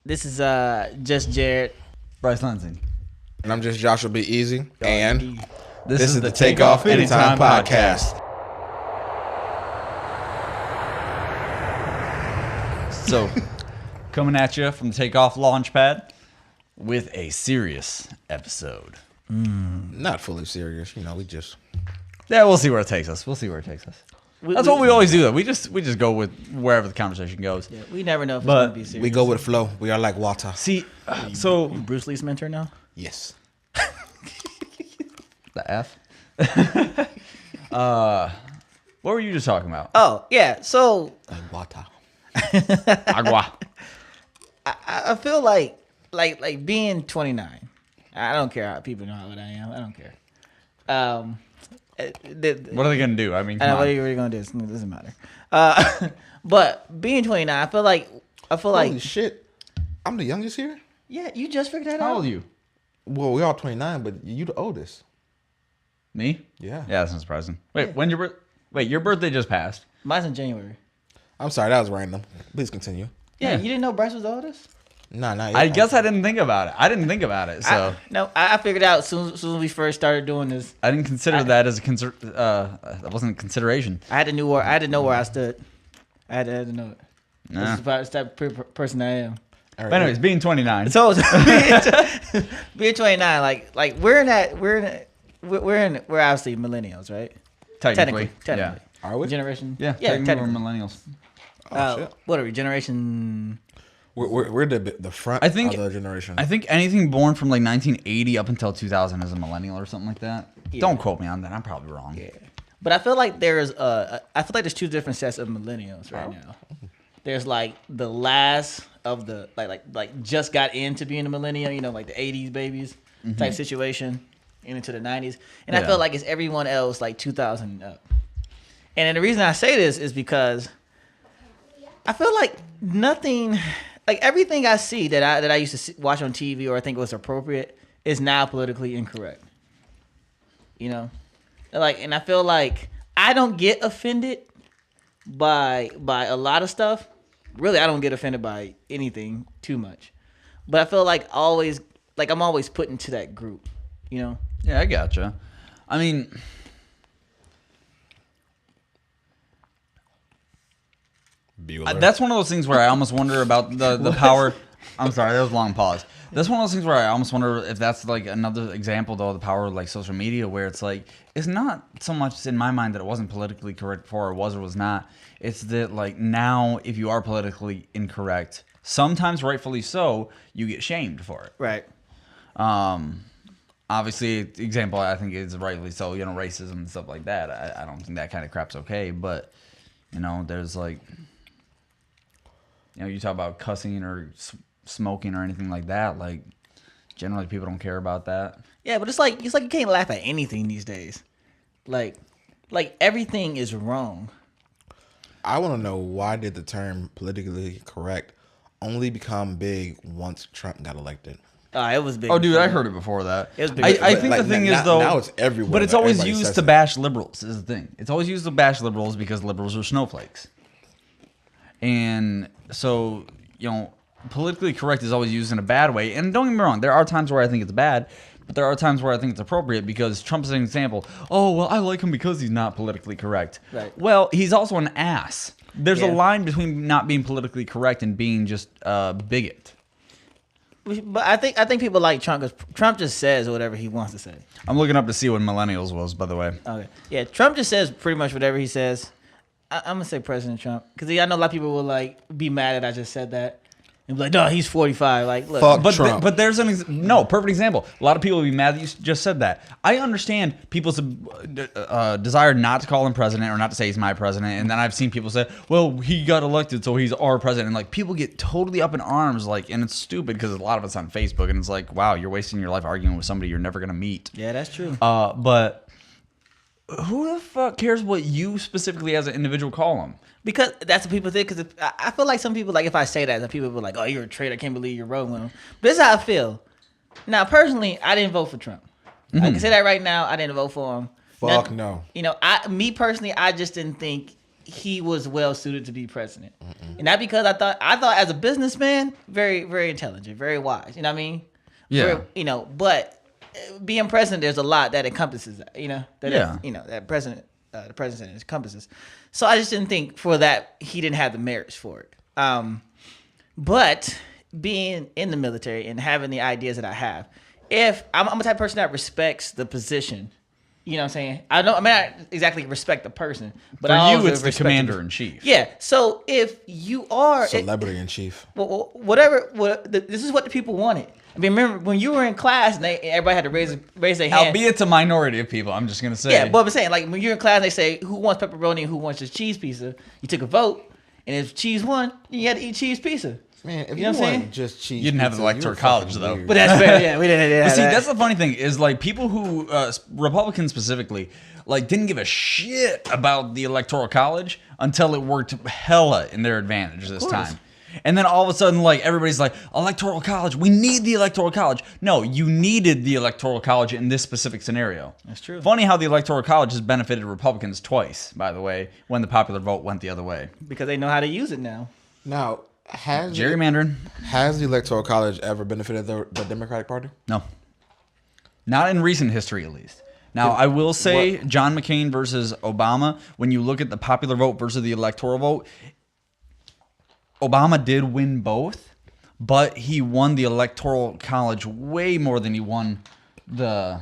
This is just Jared. Bryce Lansing. And I'm just Joshua B. Easy. And This is the Takeoff Anytime podcast. So, coming at you from the Takeoff Launchpad with a serious episode. Not fully serious, we just... Yeah, we'll see where it takes us. That's what we always do, though. We just go with wherever the conversation goes. Yeah, we never know if it's going to be serious. We go with flow. We are like water. See, so... You Bruce Lee's mentor now? Yes. The F? What were you just talking about? Oh, yeah. So... Like water. Agua. I feel like being 29. I don't care how people know how old I am. I don't care. What are they going to do? I mean, what are you going to do? It doesn't matter. But being 29, I feel like... Holy shit. I'm the youngest here? Yeah, you just figured that out? how old are you? Well, we're all 29, but you the oldest. Me? Yeah. Yeah, that's not surprising. Wait, when's your birth? Wait, your birthday just passed. Mine's in January. I'm sorry, that was random. Please continue. Yeah, you didn't know Bryce was the oldest? Nah, not yet. I guess I didn't think about it. So I figured out as soon as we first started doing this. I didn't consider that as a that wasn't a consideration. I had to know where I stood. I had to know it. Nah. This is the type of person I am. All right, But anyways, being 29. So being 29, like we're obviously millennials, right? technically. Technically. Are we? Generation. Yeah, technically we're millennials. Shit. What are we? Generation. We're the front I think- of the generation. I think anything born from like 1980 up until 2000 is a millennial or something like that. Yeah. Don't quote me on that. I'm probably wrong. Yeah. But I feel like there's there's two different sets of millennials right now. There's like the last of the like just got into being a millennial, like the 80s babies type situation, and into the 90s. And I Yeah. feel like it's everyone else like 2000 and up. And then the reason I say this is because I feel like nothing, like everything I see that I used to watch on TV or I think was appropriate is now politically incorrect. And I feel like I don't get offended by a lot of stuff. Really, I don't get offended by anything too much. But I feel like I'm always put into that group, Yeah, I gotcha. I mean, Bueller. that's one of those things where I almost wonder about the power. I'm sorry, that was a long pause. That's one of those things where I almost wonder if that's like another example, though, of the power of like social media, where it's like it's not so much in my mind that it wasn't politically correct before, or was not. It's that like now, if you are politically incorrect, sometimes rightfully so, you get shamed for it. right? Obviously, example I think is rightly so. Racism and stuff like that. I don't think that kind of crap's okay, but there's like. You talk about cussing or smoking or anything like that. Like, generally, people don't care about that. Yeah, but it's like you can't laugh at anything these days. Like everything is wrong. I want to know, why did the term politically correct only become big once Trump got elected? It was big. Oh, dude, I heard it before that. It was big. I think the thing is, though... Now it's everywhere. But it's Like, always everybody used says to it. bash liberals, is the thing. It's always used to bash liberals because liberals are snowflakes. And so, politically correct is always used in a bad way. And don't get me wrong, there are times where I think it's bad, but there are times where I think it's appropriate because Trump's an example. Oh, well, I like him because he's not politically correct. Right. Well, he's also an ass. There's a Yeah. line between not being politically correct and being just a bigot. But I think people like Trump because Trump just says whatever he wants to say. I'm looking up to see what millennials was, by the way. Okay. Yeah, Trump just says pretty much whatever he says. I'm gonna say President Trump because I know a lot of people will like be mad that I just said that and be like, no, he's 45. Like, look, Fuck. But Trump. but there's perfect example. A lot of people will be mad that you just said that. I understand people's desire not to call him president or not to say he's my president, and then I've seen people say, well, he got elected, so he's our president. And like people get totally up in arms, like, and it's stupid because a lot of it's on Facebook, and it's like, wow, you're wasting your life arguing with somebody you're never gonna meet. Yeah, that's true. But who the fuck cares what you specifically as an individual call him? Because that's what people think. Because I feel like some people, like if I say that, some people will be like, "Oh, you're a traitor! I can't believe you're rolling with him." But this is how I feel. Now, personally, I didn't vote for Trump. I can say that right now. I didn't vote for him. Fuck Now, no. Me personally, I just didn't think he was well suited to be president, and not because I thought as a businessman, very very intelligent, very wise. You know what I mean? Yeah. Very, but being president, there's a lot that encompasses that. That the president encompasses. So I just didn't think for that he didn't have the merits for it. But being in the military and having the ideas that I have, if I'm a type of person that respects the position. You know what I'm saying? I not exactly respect the person, but for I you, also it's the respect commander in chief. Yeah. So if you are celebrity in chief, this is what the people wanted. I mean, remember when you were in class and everybody had to raise their hand. Albeit a minority of people, I'm just gonna say. Yeah, but I'm saying like when you're in class, they say who wants pepperoni and who wants just cheese pizza. You took a vote, and if cheese won, you had to eat cheese pizza. Man, if you know what I'm saying? Just cheese, you didn't have the electoral college though. But that's fair. Yeah, we didn't. But see, that's the funny thing is like people who Republicans specifically like didn't give a shit about the electoral college until it worked hella in their advantage this time. And then all of a sudden, like everybody's like, electoral college. We need the electoral college. No, you needed the electoral college in this specific scenario. That's true. Funny how the electoral college has benefited Republicans twice, by the way, when the popular vote went the other way. Because they know how to use it now. Now, has gerrymandering. Has the electoral college ever benefited the Democratic Party? No. Not in recent history, at least. Now, I will say John McCain versus Obama, when you look at the popular vote versus the electoral vote, Obama did win both, but he won the electoral college way more than he won the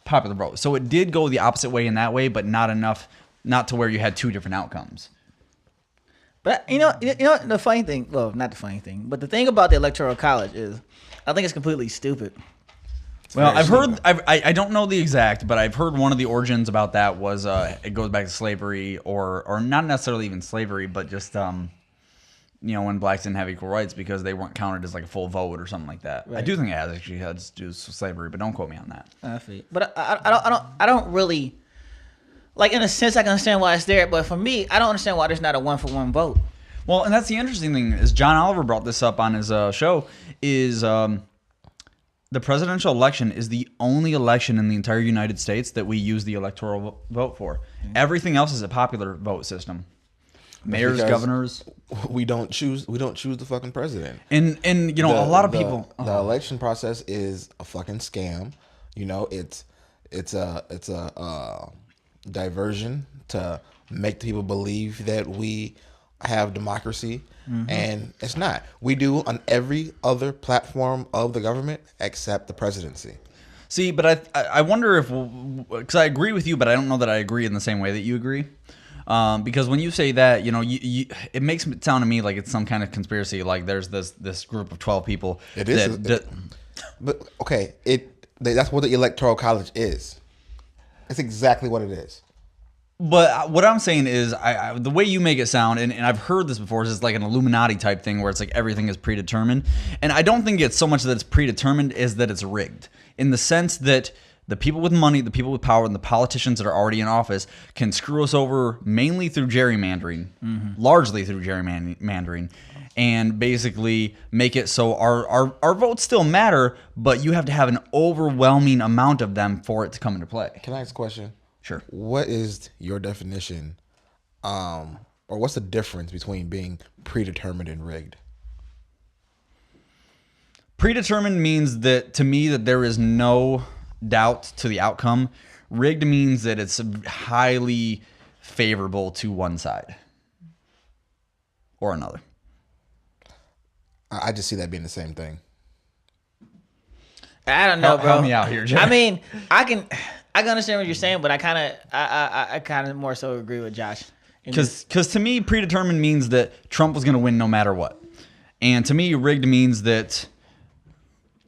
popular vote. So it did go the opposite way in that way, but not enough, not to where you had two different outcomes. But you know the funny thing, well, not the funny thing, but the thing about the electoral college is, I think it's completely stupid. Well, I've heard, I don't know the exact, but I've heard one of the origins about that was it goes back to slavery, or not necessarily even slavery, but just when blacks didn't have equal rights because they weren't counted as like a full vote or something like that. Right. I do think it has actually had to do with slavery, but don't quote me on that. I feel, but I don't really. Like, in a sense, I can understand why it's there, but for me, I don't understand why there's not a 1-for-1 vote. Well, and that's the interesting thing is John Oliver brought this up on his show, is the presidential election is the only election in the entire United States that we use the electoral vote for. Mm-hmm. Everything else is a popular vote system. Mayors, governors. We don't choose the fucking president. And a lot of people. The election process is a fucking scam. It's a diversion to make people believe that we have democracy, and it's not. We do on every other platform of the government except the presidency. See, but I wonder if, because I agree with you, but I don't know that I agree in the same way that you agree. Because when you say that, it makes it sound to me like it's some kind of conspiracy. Like there's this group of 12 people. It is, but okay, that's what the electoral college is. It's exactly what it is. But what I'm saying is, the way you make it sound, and I've heard this before, is it's like an Illuminati type thing where it's like everything is predetermined. And I don't think it's so much that it's predetermined as that it's rigged. In the sense that the people with money, the people with power, and the politicians that are already in office can screw us over mainly through gerrymandering, largely through gerrymandering, and basically make it so our votes still matter, but you have to have an overwhelming amount of them for it to come into play. Can I ask a question? Sure. What is your definition, or what's the difference between being predetermined and rigged? Predetermined means that, to me, that there is no doubt to the outcome. Rigged means that it's highly favorable to one side or another. I just see that being the same thing. I don't know, bro. Help me out here, Jay. I mean, I can understand what you're saying, but I kind of more so agree with Josh. Because to me, predetermined means that Trump was going to win no matter what, and to me, rigged means that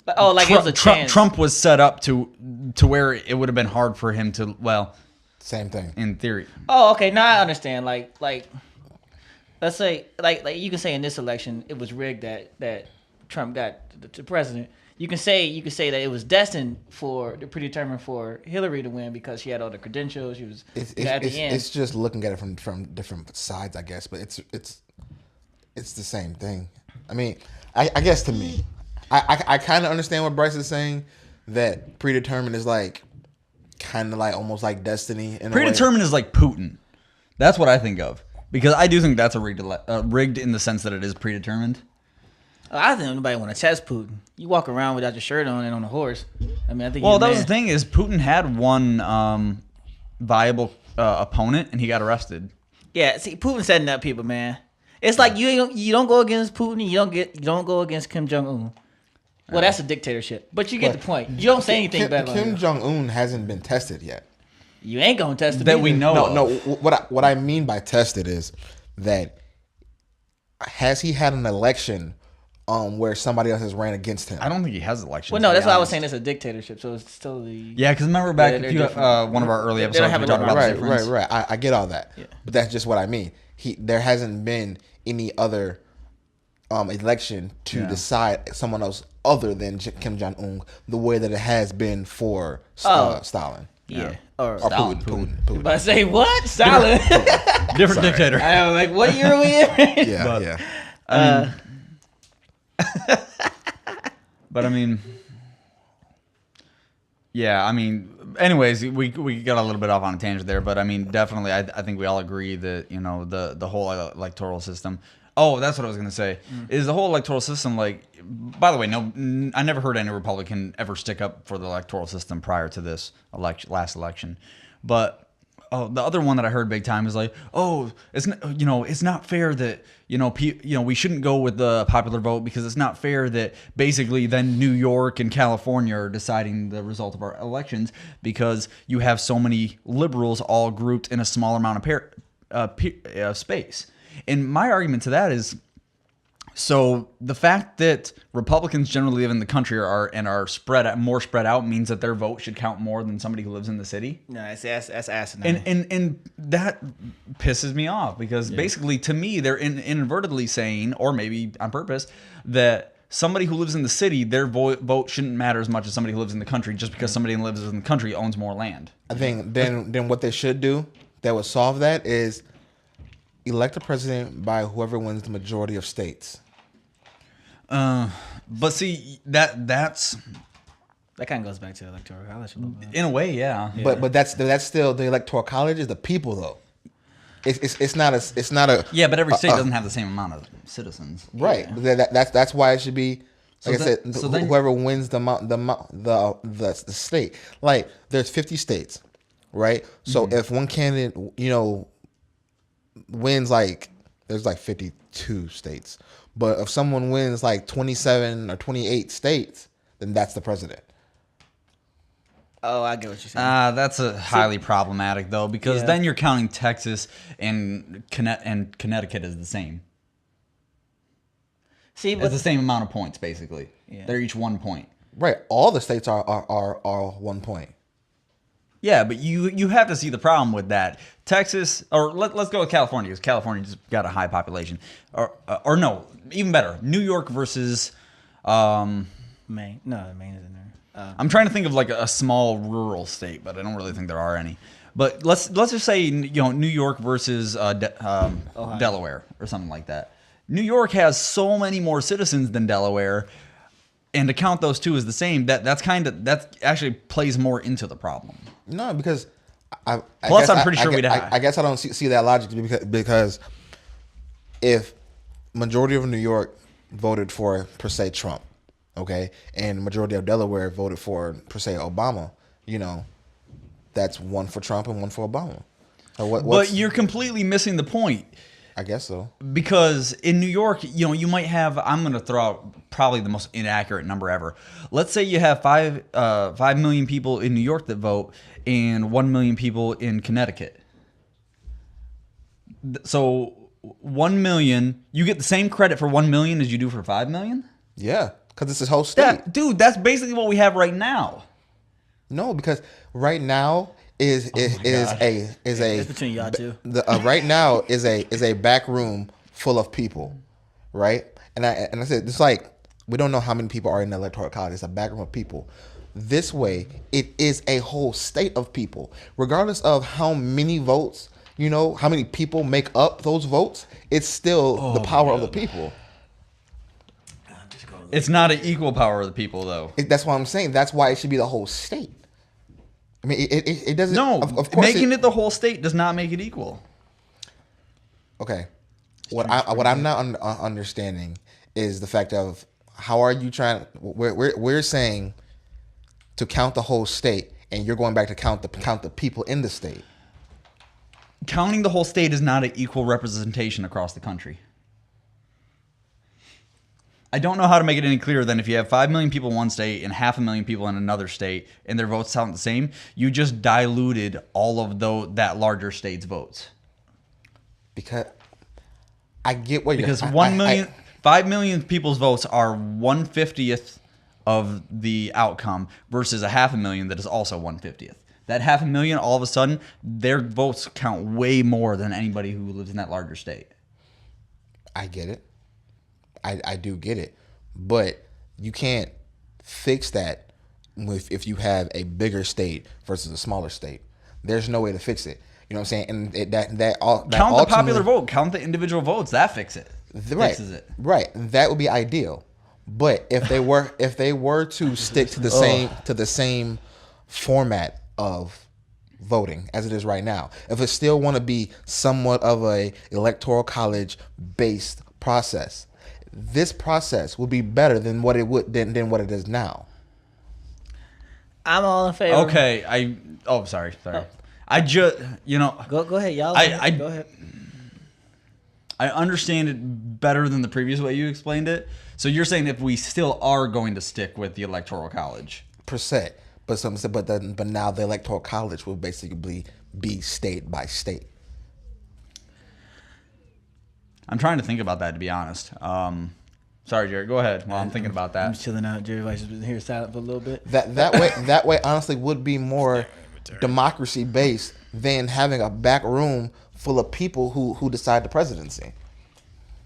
it was a chance. Trump was set up to where it would have been hard for him to. Well, same thing in theory. Oh, okay. Now I understand. Like let's say like you can say in this election it was rigged that Trump got the president. You can say that it was destined predetermined for Hillary to win because she had all the credentials. She was at the end. It's just looking at it from different sides, I guess. But it's the same thing. I mean, I guess to me, I kind of understand what Bryce is saying. That predetermined is like kind of like almost like destiny. Predetermined is like Putin. That's what I think of. Because I do think that's a rigged in the sense that it is predetermined. I think nobody want to test Putin. You walk around without your shirt on and on a horse. I mean, I think. Well, that was the thing is Putin had one viable opponent and he got arrested. Yeah, see, Putin setting up people, man. It's like you don't go against Putin. You don't go against Kim Jong Un. Well, that's a dictatorship. But you get the point. You don't say anything bad about Kim Jong Un hasn't been tested yet. You ain't gonna test it That we know. No. What I mean by tested is that has he had an election where somebody else has ran against him? I don't think he has elections. Well, no, that's why I was saying it's a dictatorship. So it's still the Yeah, because remember back one of our early episodes we talked about the difference. Right. I get all that, but that's just what I mean. There hasn't been any other election to decide someone else other than Kim Jong Un the way that it has been for Stalin. Yeah. Or Stalin. Putin. But I say what? Stalin. Different dictator. I was like, what year are we in? Yeah. But I mean, yeah, I mean, anyways, we got a little bit off on a tangent there, but I mean, definitely, I think we all agree that, you know, the whole electoral system. Oh, that's what I was going to say. Is the whole electoral system, like, by the way, no, I never heard any Republican ever stick up for the electoral system prior to this last election. But the other one that I heard big time is like, oh, it's not fair that, we shouldn't go with the popular vote because it's not fair that basically then New York and California are deciding the result of our elections because you have so many liberals all grouped in a small amount of space. And my argument to that is, so the fact that Republicans generally live in the country are more spread out means that their vote should count more than somebody who lives in the city. No, that's asinine. And that pisses me off because basically to me they're inadvertently saying, or maybe on purpose, that somebody who lives in the city, their vote shouldn't matter as much as somebody who lives in the country just because somebody who lives in the country owns more land. I think then what they should do that would solve that is elect a president by whoever wins the majority of states. But see, that's that kind of goes back to the electoral college a little bit. In a way, yeah. But that's still the electoral college is the people though. It's not a yeah. But every state doesn't have the same amount of citizens, right? Yeah. That's why it should be. Like I said, whoever wins the state. Like there's 50 states, right? So if one candidate wins there's 52 states. But if someone wins 27 or 28 states, then that's the president. Oh, I get what you're saying. That's highly problematic though, because then you're counting Texas and Connecticut as the same. See, it's the same amount of points basically. Yeah. They're each 1 point. Right. All the states are 1 point. Yeah, but you have to see the problem with that. Texas, or let's go with California, because California just got a high population. Or no, even better, New York versus Maine. No, Maine is in there. I'm trying to think of a small rural state, but I don't really think there are any. But let's just say New York versus Delaware or something like that. New York has so many more citizens than Delaware, and to count those two as the same, that actually plays more into the problem. No, because I'm pretty sure we'd have. I guess I don't see that logic because if majority of New York voted for per se Trump, okay, and majority of Delaware voted for per se Obama, that's one for Trump and one for Obama. So but you're completely missing the point. I guess so. Because in New York, you might have, I'm going to throw out probably the most inaccurate number ever. Let's say you have 5 million people in New York that vote and 1 million people in Connecticut. So 1 million, you get the same credit for 1 million as you do for 5 million? Yeah, because it's this whole state. That's basically what we have right now. No, because right now is it's between y'all two. Right now is a back room full of people, right? And I said it's we don't know how many people are in the electoral college. It's a back room of people. This way, it is a whole state of people, regardless of how many votes, how many people make up those votes. It's still the power of the people. It's not an equal power of the people, though. That's what I'm saying. That's why it should be the whole state. I mean, it doesn't. No, of course making it the whole state does not make it equal. Okay. What I'm not understanding is the fact of how are you trying? We're saying to count the whole state, and you're going back to count the people in the state. Counting the whole state is not an equal representation across the country. I don't know how to make it any clearer than if you have 5 million people in one state and 500,000 people in another state and their votes sound the same, you just diluted all of that larger state's votes. Because I get what because 5 million people's votes are 1/50th of the outcome versus 500,000 that is also 1/50th. That 500,000, all of a sudden, their votes count way more than anybody who lives in that larger state. I get it. I do get it, but you can't fix that if you have a bigger state versus a smaller state. There's no way to fix it. You know what I'm saying? And count the popular vote, count the individual votes. That fixes it. Right. That would be ideal. But if they were to stick to the same format of voting as it is right now, if it still want to be somewhat of a electoral college based process, this process would be better than what than what it is now. I'm all in favor. Okay, sorry. Oh. I just, Go ahead, y'all. Go ahead. I understand it better than the previous way you explained it. So you're saying if we still are going to stick with the electoral college per se, but now the electoral college will basically be state by state. I'm trying to think about that, to be honest. Sorry, Jared. Go ahead while I'm thinking about that. I'm chilling out. Jerry Weiss has been here silent for a little bit. That way, honestly, would be more democracy based than having a back room full of people who decide the presidency.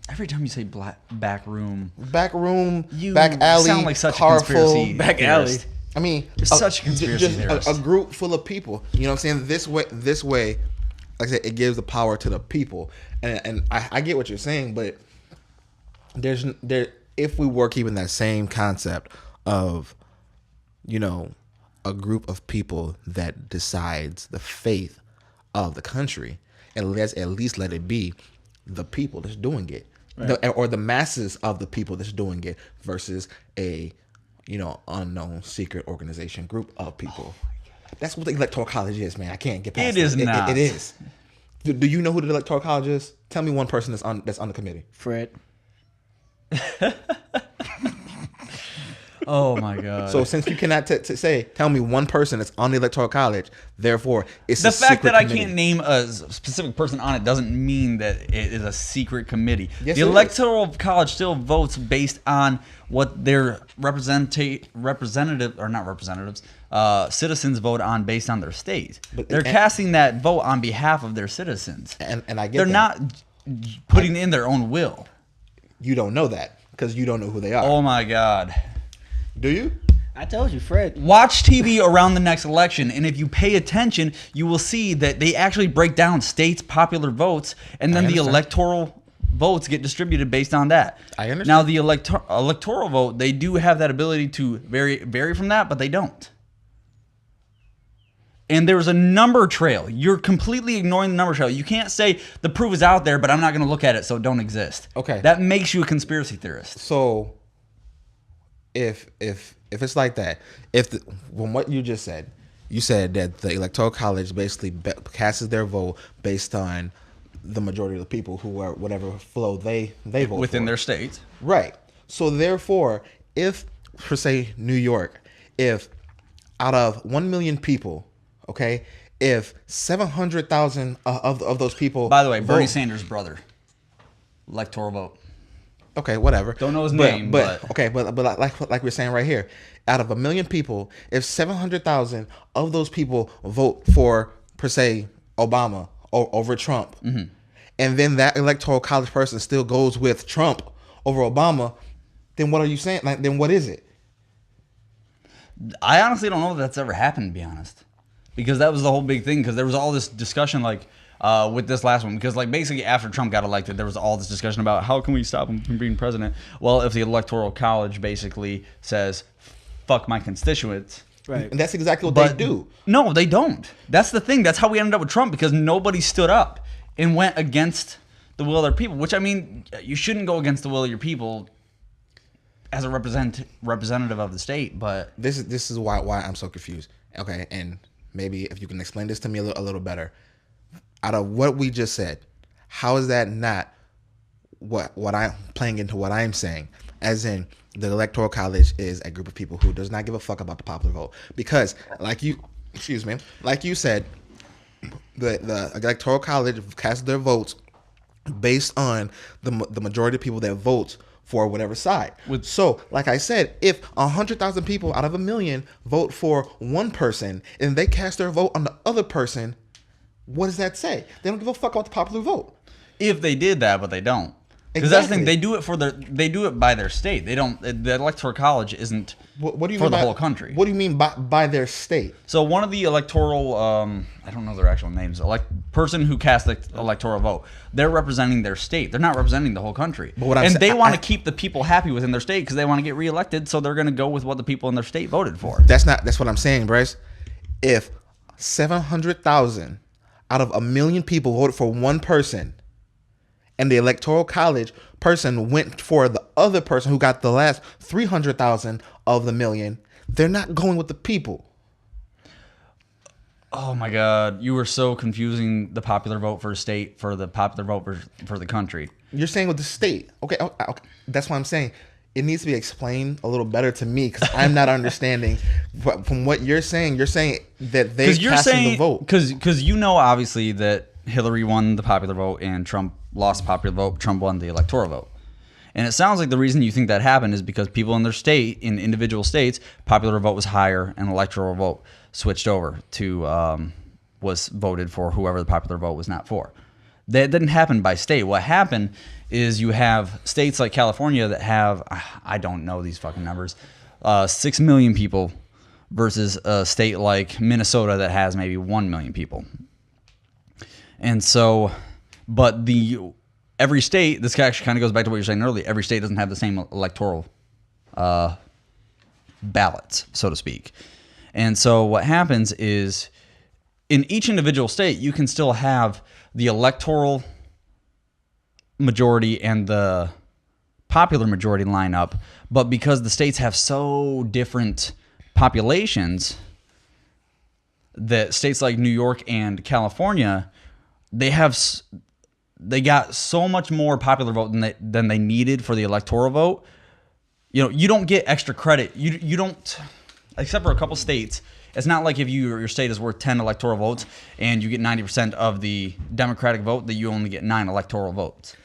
Every time you say back room, back alley, sound like such car a conspiracy full, back alley. I mean, you're such a conspiracy theorist. A group full of people. You know what I'm saying? This way, like I said, it gives the power to the people, and I get what you're saying, but if we were keeping that same concept of, a group of people that decides the fate of the country, and let's at least let it be the people that's doing it, right. Or the masses of the people that's doing it versus a unknown secret organization group of people. That's what the electoral college is, man. I can't get past it. Is not. It is. Do you know who the electoral college is? Tell me one person that's on the committee. Fred. Oh my God! So since you cannot tell me one person that's on the electoral college, therefore it's the a fact secret that committee. I can't name a specific person on it doesn't mean that it is a secret committee. Yes, the electoral college still votes based on what their citizens vote on based on their state. They're casting that vote on behalf of their citizens, and I get they're that. not putting in their own will. You don't know that because you don't know who they are. Oh my God! Do you? I told you, Fred. Watch TV around the next election, and if you pay attention, you will see that they actually break down states' popular votes, and then the electoral votes get distributed based on that. I understand. Now, the electoral vote, they do have that ability to vary from that, but they don't. And there's a number trail. You're completely ignoring the number trail. You can't say the proof is out there, but I'm not going to look at it, so it don't exist. Okay. That makes you a conspiracy theorist. So, if it's like that, from what you just said, you said that the electoral college basically casts their vote based on the majority of the people who are whatever flow they vote within for. their state. Right. So therefore, if for say New York, if out of 1 million people, okay, if 700,000 of those people, by the way, Bernie vote, Sanders' brother, electoral vote. Okay, whatever. Don't know his name, but okay, but like we're saying right here, out of 1 million people, if 700,000 of those people vote for per se Obama over Trump, mm-hmm. and then that electoral college person still goes with Trump over Obama, then what are you saying? Like, then what is it? I honestly don't know if that's ever happened, to be honest, because that was the whole big thing. Because there was all this discussion, like. With this last one, because like basically after Trump got elected, there was all this discussion about how can we stop him from being president. Well, if the electoral college basically says, "Fuck my constituents," right, and that's exactly what they do. No, they don't. That's the thing. That's how we ended up with Trump, because nobody stood up and went against the will of their people. Which, I mean, you shouldn't go against the will of your people as a representative of the state. But this is why I'm so confused. Okay, and maybe if you can explain this to me a little better. Out of what we just said, how is that not what I'm playing into what I'm saying? As in, the Electoral College is a group of people who does not give a fuck about the popular vote. Because, like you said, the Electoral College casts their votes based on the majority of people that vote for whatever side. So, like I said, if 100,000 people out of 1 million vote for one person and they cast their vote on the other person, what does that say? They don't give a fuck about the popular vote. if they did that, but they don't. Because that's the thing, they do it by their state. They don't. The Electoral College isn't what do you for mean the by, whole country. What do you mean by their state? So one of the electoral, I don't know their actual names. Person who cast the electoral vote, they're representing their state. They're not representing the whole country. But they want to keep the people happy within their state because they want to get reelected. So they're going to go with what the people in their state voted for. That's what I'm saying, Bryce. If 700,000 out of 1 million people voted for one person, and the Electoral College person went for the other person who got the last 300,000 of the million, they're not going with the people. Oh my God, you were so confusing the popular vote for a state for the popular vote for the country. You're saying with the state. Okay, that's what I'm saying. It needs to be explained a little better to me because I'm not understanding. From what you're saying that they're casting the vote. Because you know, obviously, that Hillary won the popular vote and Trump lost the popular vote. Trump won the electoral vote. And it sounds like the reason you think that happened is because people in their state, in individual states, popular vote was higher and electoral vote switched over to was voted for whoever the popular vote was not for. That didn't happen by state. What happened is you have states like California that have, I don't know these fucking numbers, 6 million people versus a state like Minnesota that has maybe 1 million people. And so, but every state, this actually kind of goes back to what you were saying earlier, every state doesn't have the same electoral ballots, so to speak. And so what happens is in each individual state, you can still have the electoral majority and the popular majority line up, but because the states have so different populations, that states like New York and California, they got so much more popular vote than they needed for the electoral vote. You know, you don't get extra credit. You don't, except for a couple states. It's not like if your state is worth 10 electoral votes and you get 90% of the Democratic vote that you only get 9 electoral votes.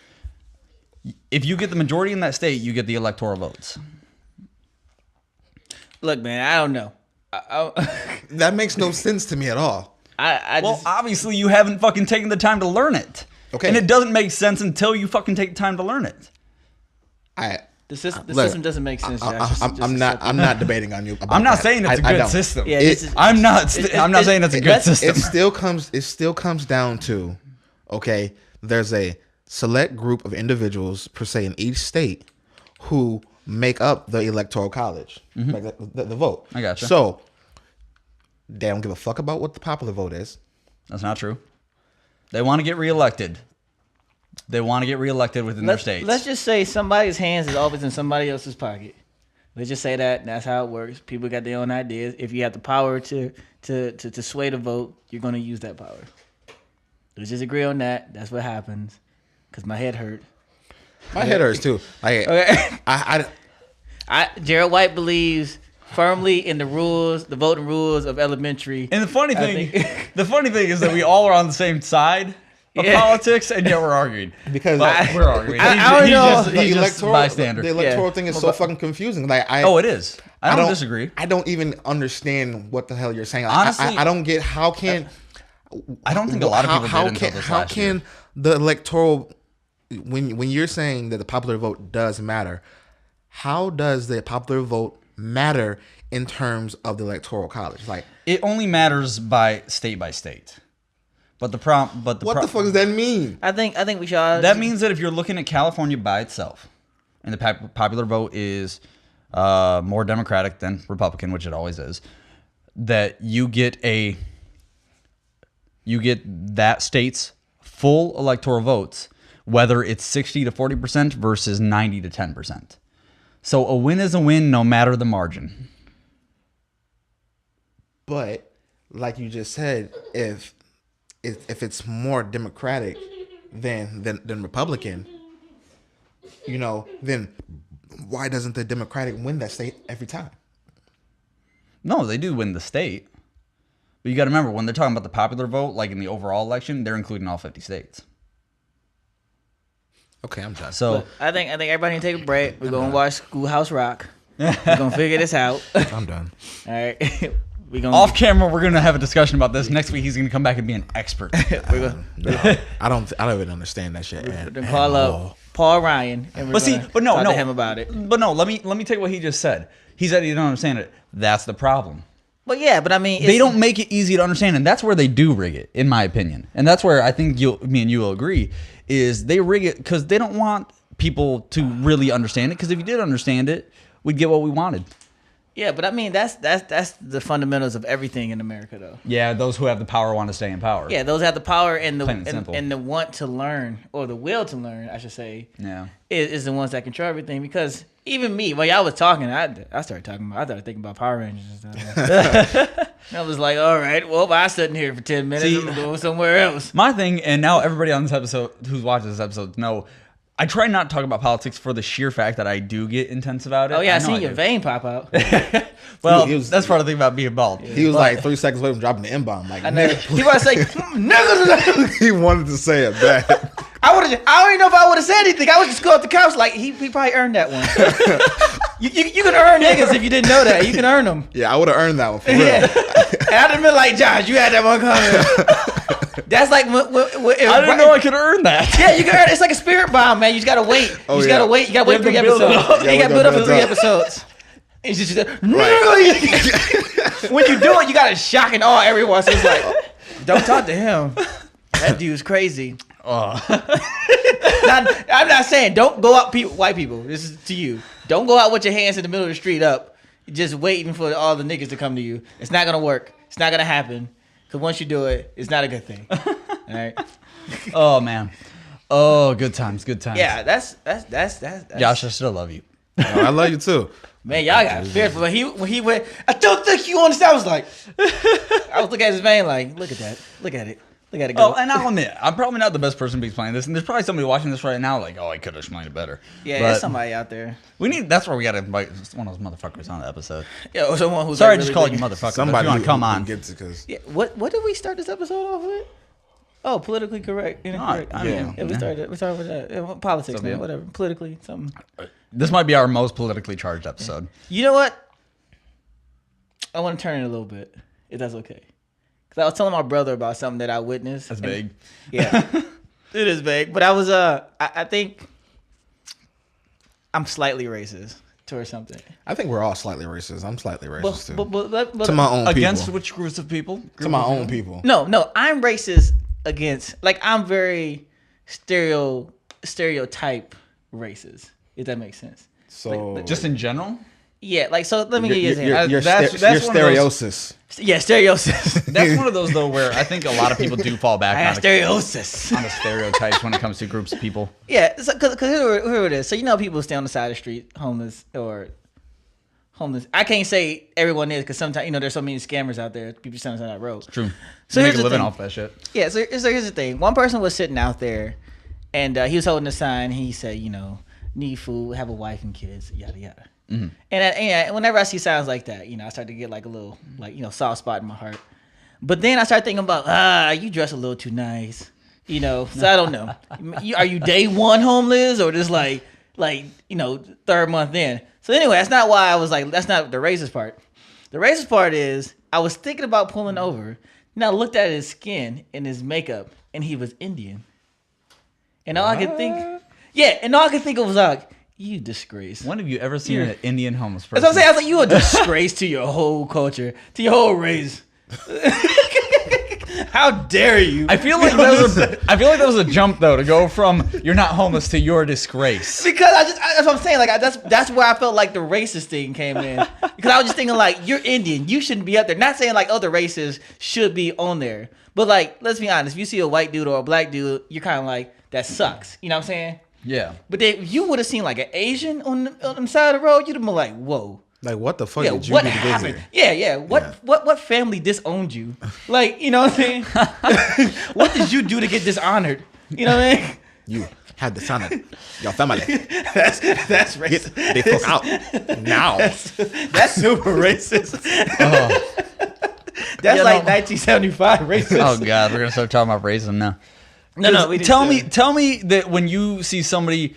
If you get the majority in that state, you get the electoral votes. Look, man, I don't know. That makes no sense to me at all. Obviously you haven't fucking taken the time to learn it. Okay. And it doesn't make sense until you fucking take the time to learn it. The system doesn't make sense. I'm not debating on you. I'm not saying it's a good system. Yeah, I'm not saying it's a good system. It still comes down to, okay, there's a select group of individuals per se in each state who make up the Electoral College, like the vote. I gotcha. So they don't give a fuck about what the popular vote is. That's not true. They want to get reelected. They want to get reelected within their states. Let's just say somebody's hands is always in somebody else's pocket. Let's just say that, and that's how it works. People got their own ideas. If you have the power to sway the vote, you're going to use that power. Let's just agree on that. That's what happens. Because my head hurt. My head hurts too. Gerald White believes firmly in the voting rules of elementary. And the funny thing is that we all are on the same side of politics, and yet we're arguing. Because we're arguing. He's just a bystander. The electoral thing is so fucking confusing. It is. I don't disagree. I don't even understand what the hell you're saying. Honestly, I don't get how can. I don't think a lot of people did until this last year. The electoral, when you're saying that the popular vote does matter, how does the popular vote matter in terms of the Electoral College? Like, it only matters by state. But the fuck does that mean? I think we should. That means that if you're looking at California by itself, and the popular vote is more Democratic than Republican, which it always is, that you get that state's full electoral votes, whether it's 60 to 40% versus 90 to 10%. So a win is a win no matter the margin. But like you just said, if it's more Democratic than Republican, then why doesn't the Democratic win that state every time? No, they do win the state. But you got to remember, when they're talking about the popular vote, like in the overall election, they're including all 50 states. Okay, I'm done. So I think everybody need to take a break. We're gonna watch Schoolhouse Rock. We're gonna figure this out. I'm done. All right. We gonna off camera, we're gonna have a discussion about this. Next week, he's gonna come back and be an expert. we're gonna No, I don't even understand that shit. call up Paul Ryan and we're gonna talk to him about it. But no, let me tell you what he just said. He said he didn't understand it. That's the problem. But yeah, but I mean, They don't make it easy to understand, and that's where they do rig it, in my opinion. And that's where I think me and you will agree, is they rig it because they don't want people to really understand it. Because if you did understand it, we'd get what we wanted. Yeah, but I mean, that's the fundamentals of everything in America, though. Yeah, those who have the power want to stay in power. Yeah, those have the power and Plain and simple. and the want to learn, or the will to learn, I should say. Yeah. Is the ones that control everything. Because even me, while y'all was talking, I started thinking about Power Rangers and stuff. I was like, all right, well, I sitting here for 10 minutes. I'm going somewhere else. My thing, and now everybody on this episode who's watching this episode know, I try not to talk about politics for the sheer fact that I do get intense about it. Oh yeah, I know seen your vein pop out. Well, He was- that's part of the thing about being bald. He was like 3 seconds away from dropping the M-bomb. Like, I know. He was say, niggas. he wanted to say it bad. I don't even know if I would have said anything. I would just go up the couch like he probably earned that one. you can earn niggas if you didn't know that. You can earn them. Yeah, I would have earned that one for real. Yeah. And I'd have been like, Josh, you had that one coming. That's like I didn't know I could earn that. Yeah, you can earn. It's like a spirit bomb, man. You just gotta wait. Oh, you just yeah. gotta wait. You gotta wait You have 3 to build it episodes. up. You Yeah, gotta we build up gotta for 3 build it up. episodes. It's just when you do it, you gotta shock and awe everyone. So it's like, don't talk to him. That dude's crazy. I'm not saying don't go out, white people. This is to you. Don't go out with your hands in the middle of the street up, just waiting for all the niggas to come to you. It's not gonna work. It's not gonna happen. Cause once you do it, it's not a good thing. All right. Oh man. Oh, good times, good times. Yeah, that's Josh, I still love you. No, I love you too. Man, y'all got fearful. When he went, I don't think you understand. I was like, I was looking at his vein like, look at that. Look at it. Look at it go. Oh, and I'll admit, I'm probably not the best person to be explaining this, and there's probably somebody watching this right now like, oh, I could have explained it better. Yeah, But there's somebody out there. that's where we got to invite one of those motherfuckers on the episode. Yeah, or someone who's Sorry, I like just really called you big. motherfucker. Somebody If you want to come who on. gets it because Yeah, what did we start this episode off with? Oh, politically correct. Incorrect. I mean, Yeah, we started with that. Yeah, politics, man. Whatever. Politically, something. This might be our most politically charged episode. You know what? I want to turn it a little bit, if that's okay. Because I was telling my brother about something that I witnessed. That's and- big. Yeah, it is big. But I was, I think I'm slightly racist towards something. I think we're all slightly racist. I'm slightly racist too. But To my own Against people. which groups of people? To my own people. No, I'm racist against, like, I'm very stereotype racist, if that makes sense. So Just in general? Yeah, like, so let me give you an example. You're That's one of those- stereosis. Yeah, stereosis. That's one of those, though, where I think a lot of people do fall I back got on stereosis. the stereotypes when it comes to groups of people. Yeah, because here it is. So, you know, people stay on the side of the street, homeless. I can't say everyone is, because sometimes, you know, there's so many scammers out there. People standing on that road. True. So They here's make a the living thing. off that shit. Yeah, so here's the thing. One person was sitting out there, and he was holding a sign. He said, you know, need food, have a wife and kids, yada yada. Mm-hmm. And whenever I see signs like that, you know, I start to get like a little, like, you know, soft spot in my heart. But then I start thinking about, you dress a little too nice, you know. So I don't know. Are you day one homeless, or just like you know, 3rd month in? So anyway, that's not why I was like, that's not the racist part. The racist part is I was thinking about pulling over. And I looked at his skin and his makeup, and he was Indian. And all I could think of was like, you disgrace. When have you ever seen an Indian homeless person? That's what I'm saying. I was like, you a disgrace to your whole culture, to your whole race. How dare you? I feel like that was a jump though to go from you're not homeless to you're a disgrace. Because that's what I'm saying. Like, that's where I felt like the racist thing came in. Because I was just thinking like, you're Indian, you shouldn't be up there. Not saying like other races should be on there, but like, let's be honest. If you see a white dude or a black dude, you're kind of like, that sucks. You know what I'm saying? Yeah. But then you would have seen like an Asian on the side of the road. You'd have been like, whoa. Like, what the fuck Yeah, did you what do to get happened? here? Yeah. What family disowned you? Like, you know what I'm saying? What did you do to get dishonored? You know what I mean? You had the son of your family. That's racist. Get the fuck out now. That's super racist. That's like 1975 racist. Oh God, we're gonna start talking about racism now. No. Tell me that when you see somebody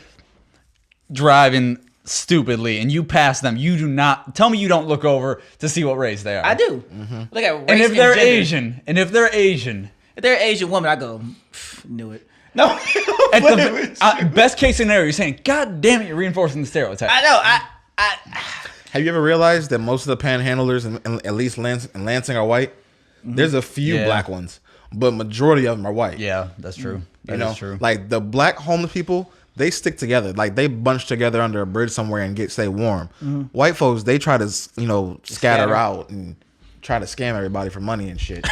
driving stupidly and you pass them, you do not tell me you don't look over to see what race they are. I do. Look at race And if they're gender. Asian, If they're an Asian woman, I go, knew it. No. at the best case scenario, you're saying, God damn it, you're reinforcing the stereotype. I know. Have you ever realized that most of the panhandlers, in at least in Lansing, are white? There's a few black ones, but majority of them are white. Yeah, that's true. That is true. Like the black homeless people, they stick together. Like they bunch together under a bridge somewhere and stay warm. White folks, they try to scatter out and try to scam everybody for money and shit.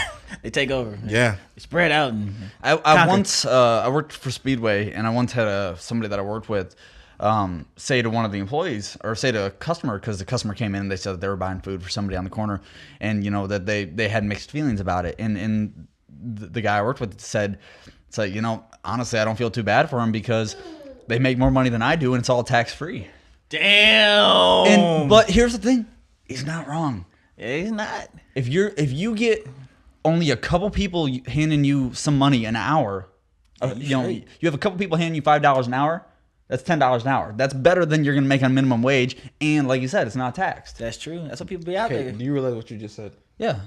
They take over. Yeah. They spread out. And I once I worked for Speedway, and I once had somebody that I worked with say to one of the employees, or say to a customer, because the customer came in and they said that they were buying food for somebody on the corner, and that they had mixed feelings about it, and the guy I worked with said, it's like, honestly, I don't feel too bad for him because they make more money than I do, and it's all tax free. Damn. But here's the thing, he's not wrong. Yeah, he's not. If you get only a couple people handing you some money an hour, you have a couple people handing you $5 an hour, that's $10 an hour. That's better than you're gonna make on minimum wage, and like you said, it's not taxed. That's true. That's what people be out there. Do you realize what you just said? Yeah.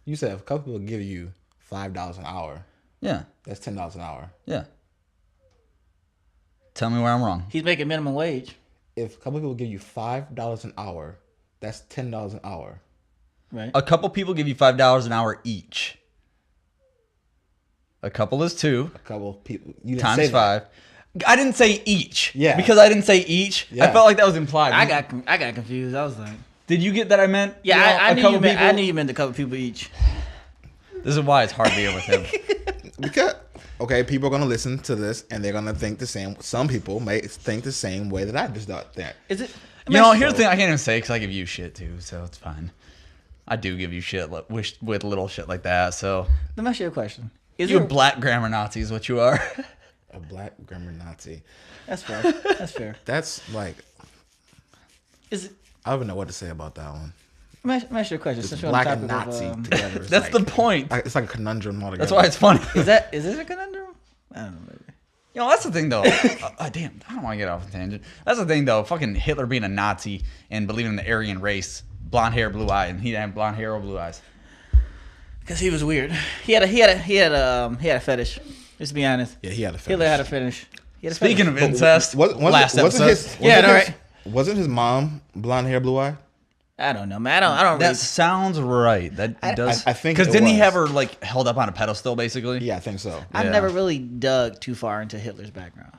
You said if a couple people give you $5 an hour, Yeah. that's $10 an hour. Yeah. Tell me where I'm wrong. He's making minimum wage. If a couple people give you $5 an hour, that's $10 an hour. Right. A couple people give you $5 an hour each. A couple is 2. A couple people you didn't Times say 5. I didn't say each. Yeah. Because I didn't say each. Yeah. I felt like that was implied. I got confused. I was like, Did you get that I meant? yeah, I knew you meant. people? I knew you meant a couple people each. This is why it's hard to deal with him. Because people are gonna listen to this and they're gonna think the same. Some people may think the same way that I just thought that. Is it? Here's the thing. I can't even say because I give you shit too, so it's fine. I do give you shit with little shit like that. So Let me ask you a question. Is you're a there? black grammar Nazi is what you are. A black grammar Nazi. That's fair. That's fair. That's like, Is it? I don't even know what to say about that one. Let me ask you a question. Since we're on Black the and topic Nazi of, together. That's the point. It's like a conundrum altogether. That's why it's funny. is this a conundrum? I don't know. Maybe. That's the thing, though. Damn, I don't want to get off a tangent. That's the thing, though. Fucking Hitler being a Nazi and believing in the Aryan race, blonde hair, blue eye, and he didn't have blonde hair or blue eyes. Because he was weird. He had a fetish. Just to be honest. Yeah, he had a fetish. Hitler had a fetish. He had a Speaking fetish. of incest, last episode. Wasn't his mom blonde hair, blue eye? I don't know, man. I don't. That Really, sounds right. That does. I think because it didn't he was. have her like held up on a pedestal, basically? Yeah, I think so. I've Yeah. never really dug too far into Hitler's background.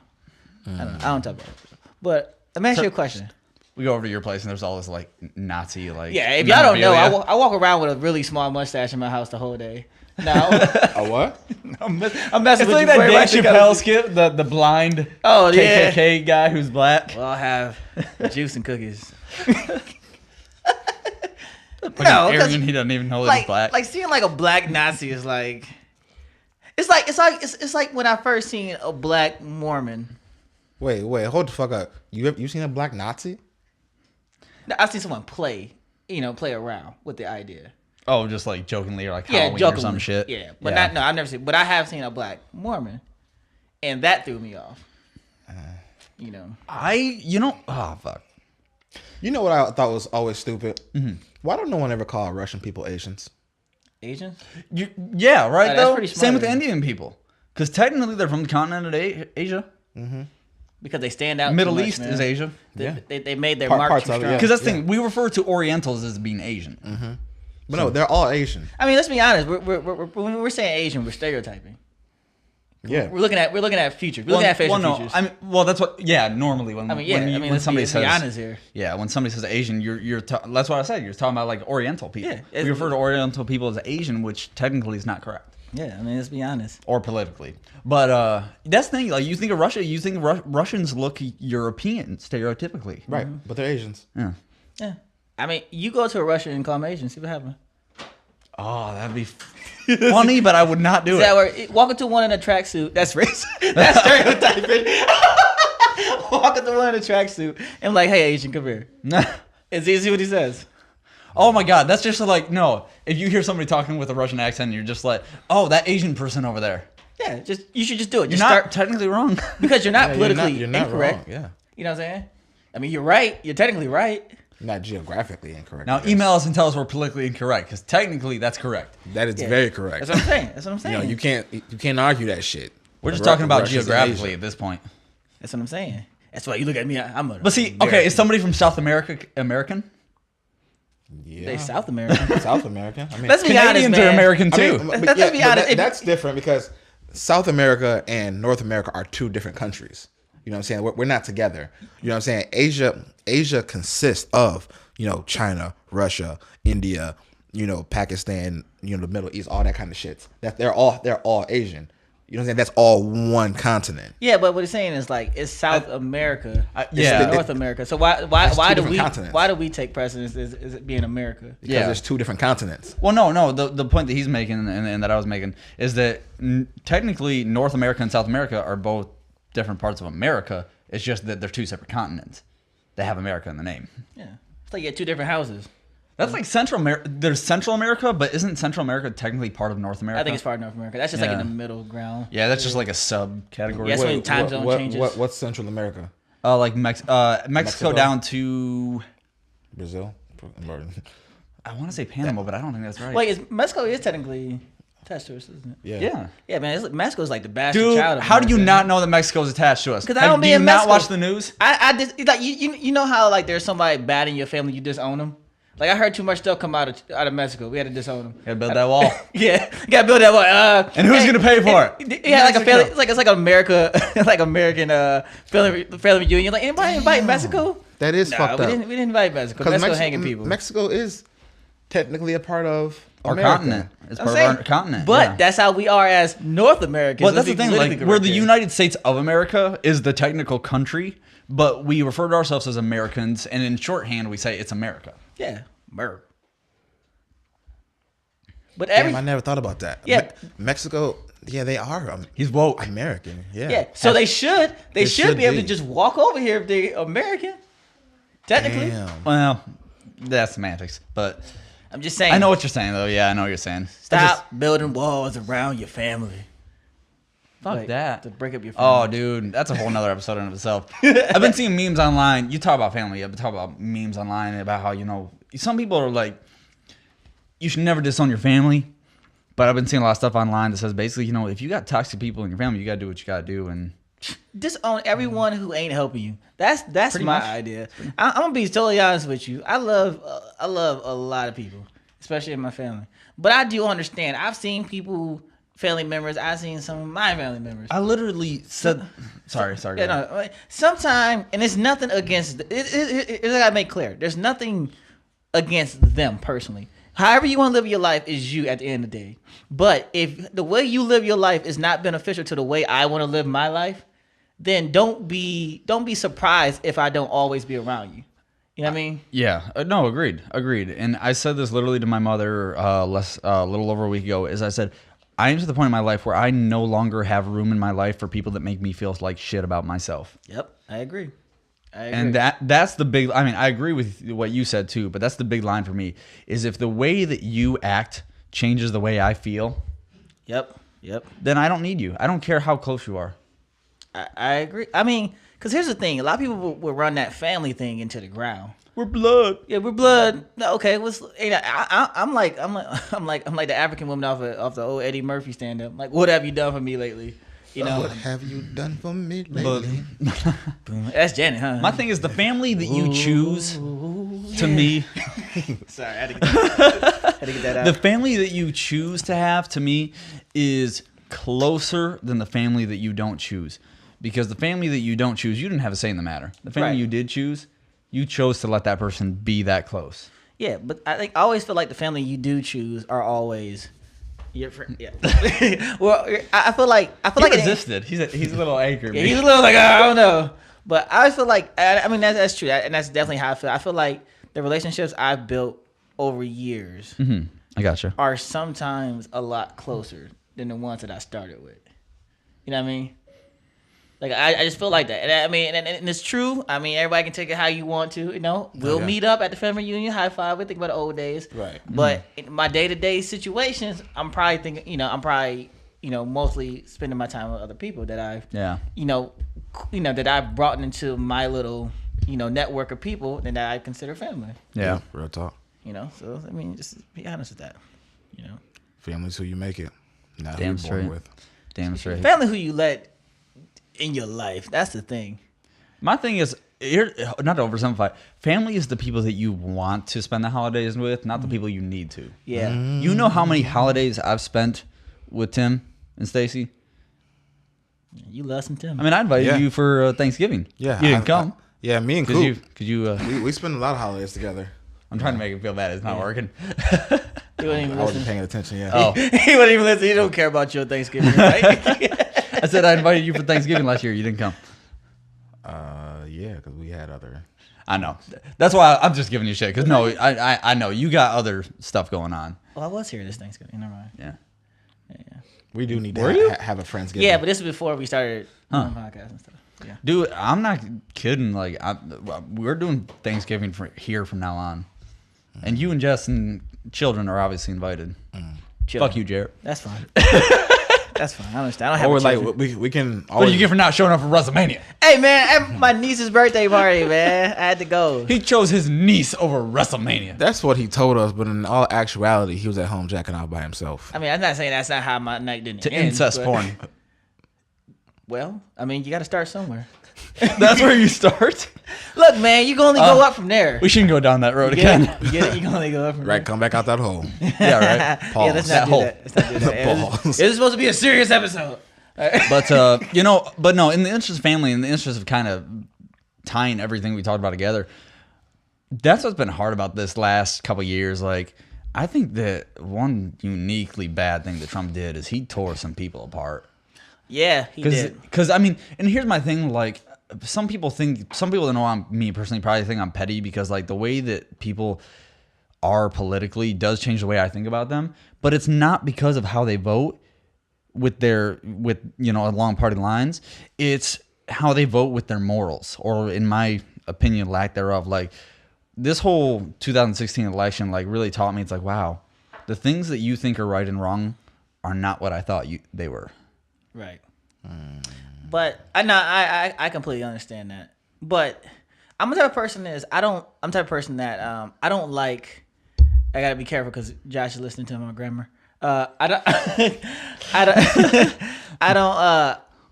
I don't talk about it. But let me ask you a question. We go over to your place and there's all this like Nazi like. Yeah, if y'all don't know, memorabilia. I walk around with a really small mustache in my house the whole day. Now A what? I'm messing It's with like you that very Dave much because- Chappelle skit, the blind Oh yeah. KKK guy who's black. Well, I'll have juice and cookies. Like No, an 'cause, Aryan, he doesn't even know that he's black. like seeing like a black Nazi is like, it's like when I first seen a black Mormon. Wait, hold the fuck up. You seen a black Nazi? I've seen someone play around with the idea. Oh, just like jokingly or like Yeah, Halloween jokingly. or some shit. Yeah, but I've never seen. But I have seen a black Mormon, and that threw me off. Oh fuck. You know what I thought was always stupid? Mm-hmm. Why don't no one ever call Russian people Asians? Asians? Yeah, right. That's Though pretty smart same with of the you. Indian people, because technically they're from the continent of Asia. Because they stand out. Middle too much, East man. is Asia. They made their Parts mark of too it, strong. yeah. Because that's the thing, we refer to Orientals as being Asian. But no, they're all Asian. I mean, let's be honest. When we're saying Asian, we're stereotyping. Yeah. We're looking at future. We're looking at facial features. I mean, that's what. Yeah, normally when when somebody says honest here. Yeah, when somebody says Asian, that's what I said. You're talking about like Oriental people. Yeah, we refer to Oriental people as Asian, which technically is not correct. Yeah, I mean, let's be honest. or politically. But that's the thing. Like, you think of Russia, you think Russians look European stereotypically. Right, but they're Asians. Yeah. Yeah. I mean, you go to a Russian and call them Asian, see what happens. Oh, that'd be funny, but I would not do Is it. that where walk into one in a tracksuit? That's racist. That's stereotyping. Walk into one in a tracksuit and like, hey, Asian, come here. It's easy what he says. Oh my God, that's just like, no. If you hear somebody talking with a Russian accent, you're just like, oh, that Asian person over there. Yeah, you should just do it. You're Just not start technically wrong. because you're not politically You're not incorrect. wrong. Yeah, You know what I'm saying? I mean, you're right. You're technically right. not geographically incorrect. Now I guess. email us and tell us we're politically incorrect, because technically that's correct. That is Yeah. very correct. That's what I'm saying. That's what I'm saying. You can't argue that shit. We're just Ru- talking about Russia's in geographically Asia. at this point. That's what I'm saying. That's why you look at me. I'm a. But see, okay, is somebody from South America American? Yeah, They South American. South America. I mean, Let's be honest, Canadians man. are American I too. mean, Let's be honest. that's different because South America and North America are two different countries. You know what I'm saying? We're not together. You know what I'm saying? Asia consists of, China, Russia, India, Pakistan, the Middle East, all that kind of shit. That they're all Asian. You know what I'm saying? That's all one continent. Yeah, but what he's saying is like it's South America, yeah. North America. So why two do different continents. why do we take precedence as it being America? Because Yeah. there's two different continents. Well, no. The point that he's making and that I was making is that technically North America and South America are both different parts of America. It's just that they're two separate continents that have America in the name. Yeah, it's like you had two different houses. That's like Central America. There's Central America, but isn't Central America technically part of North America? I think it's part of North America. That's just like Yeah. in the middle ground. Yeah, that's just like a subcategory. Yeah, so when time zone changes. What's Central America? Like Mexico Mexico? down to, Brazil? I want to say Panama, but I don't think that's right. Wait, Mexico is technically attached to us, isn't it? Yeah. Yeah. Yeah, man, Mexico's like the bastard Dude, child. Of how do you America. not know that Mexico's attached to us? 'Cause I don't do be you in not Mexico. watch the news? I just like you know how like there's somebody bad in your family, you disown them. Like I heard too much stuff come out of Mexico. We had to disown them. Gotta build that wall. Yeah, you gotta build that wall. And who's gonna pay for it? Yeah, like a Mexico. family. It's like America, like American family reunion. Like anybody invite Mexico? That is No, fucked we up. didn't invite Mexico. Mexico hanging people. Mexico is technically a part of Our America. continent. It's I'm part saying, of our continent. But yeah. that's how we are as North Americans. Well, Let's that's the be thing. Like, politically we're the correct here. United States of America is the technical country, but we refer to ourselves as Americans, and in shorthand, we say it's America. Yeah, America. But Damn, I never thought about that. Yeah. Mexico, yeah, they are He's woke. American. Yeah. yeah, so they should should be able to be. just walk over here if they're American. Technically, Damn. Well, that's semantics, but I'm just saying. I know what you're saying, though. Yeah, I know what you're saying. Stop building walls around your family. Fuck Like, that. to break up your family. Oh, dude, that's a whole nother episode in of itself. I've been seeing memes online. You talk about family. I've been talking about memes online about how, some people are like, you should never disown your family. But I've been seeing a lot of stuff online that says basically, if you got toxic people in your family, you got to do what you got to do. And Disown everyone who ain't helping you. That's Pretty my much. idea. I'm gonna be totally honest with you. I love a lot of people, especially in my family. But I do understand. I've seen family members. I've seen some of my family members. I literally said, sorry. Yeah, no. Sometimes, and it's nothing against. I gotta make clear. There's nothing against them personally. However you want to live your life is you at the end of the day. But if the way you live your life is not beneficial to the way I want to live my life, then don't be surprised if I don't always be around you. You know what I mean? Yeah, no, agreed. And I said this literally to my mother a little over a week ago. Is I said, I am to the point in my life where I no longer have room in my life for people that make me feel like shit about myself. Yep, I agree. And that's the big. I mean, I agree with what you said too, but that's the big line for me. Is if the way that you act changes the way I feel, Yep. then I don't need you. I don't care how close you are. I agree. I mean, because here's the thing: a lot of people will run that family thing into the ground. We're blood. Yeah, we're blood. No, okay, I'm like the African woman off the old Eddie Murphy stand up. Like, what have you done for me lately? You know, What have you done for me lately? that's Janet, huh? My thing is the family that you choose. To me, Sorry, I had to get that out. the family that you choose to have to me is closer than the family that you don't choose. Because the family that you don't choose, you didn't have a say in the matter. The family Right. you did choose, you chose to let that person be that close. Yeah, but I always feel like the family you do choose are always Your friend, yeah. Well, I feel like He it resisted. He's a little angry. Yeah, he's a little like, I don't know. But I always feel like, I mean, that's true. And that's definitely how I feel. I feel like the relationships I've built over years I gotcha. are sometimes a lot closer than the ones that I started with. You know what I mean? Like, I just feel like that. And I mean, and it's true. I mean, everybody can take it how you want to, you know? We'll meet up at the family reunion, high five. We think about the old days. Right. But in my day-to-day situations, I'm probably thinking, mostly spending my time with other people that I've, that I've brought into my little, network of people that I consider family. Yeah. Real talk. So, I mean, just be honest with that, Family's who you make it. Not who Damn you're straight. born with. Damn straight. Family who you let in your life. That's the thing. My thing is, not to oversimplify, family is the people that you want to spend the holidays with, not the people you need to. Yeah. You know how many holidays I've spent with Tim and Stacy? You love some Tim. I mean, I invited you for Thanksgiving. Yeah. You didn't come. Yeah, me and Could Coop. you? We spend a lot of holidays together. I'm trying to make him feel bad. It's not working. He wasn't even I wasn't listen. paying attention yet. Oh, He wasn't even listen. He don't care about your Thanksgiving, right? I said I invited you for Thanksgiving last year. You didn't come. Yeah, because we had other. I know. That's why I'm just giving you shit. Because no, I know you got other stuff going on. Well, I was here this Thanksgiving. Never mind. Yeah. We do need Were to you? have a Friendsgiving. Yeah, but this is before we started doing podcasts and stuff. Yeah. Dude, I'm not kidding. Like, we're doing Thanksgiving here from now on, and you and Jess and children are obviously invited. Children. Fuck you, Jared. That's fine. That's fine. I understand. I don't have Or a like children. we can. What Always, did you get for not showing up for WrestleMania? Hey, man, at my niece's birthday party, man. I had to go. He chose his niece over WrestleMania. That's what he told us, but in all actuality, he was at home jacking out by himself. I mean, I'm not saying that's not how my night didn't To end. incest but- porn. Well, I mean, you got to start somewhere. That's where you start. Look, man, you can only go up from there. We shouldn't go down that road You get again. it? You get it? You can only go up from Right, come back out that hole. Yeah, right. Pause. Yeah, let's That not do hole. that. Let's not do that. Pause. It was supposed to be a serious episode. But but no, in the interest of family, in the interest of kind of tying everything we talked about together, that's what's been hard about this last couple of years. Like, I think that one uniquely bad thing that Trump did is he tore some people apart. Yeah, he did. Because I mean, and here's my thing. Like, some people that know me personally probably think I'm petty because like the way that people are politically does change the way I think about them. But it's not because of how they vote with along party lines. It's how they vote with their morals, or in my opinion, lack thereof. Like, this whole 2016 election like really taught me, it's like, wow, the things that you think are right and wrong are not what I thought they were. Right. But I completely understand that. But I'm the type of person that I don't like. I gotta be careful because Josh is listening to my grammar. I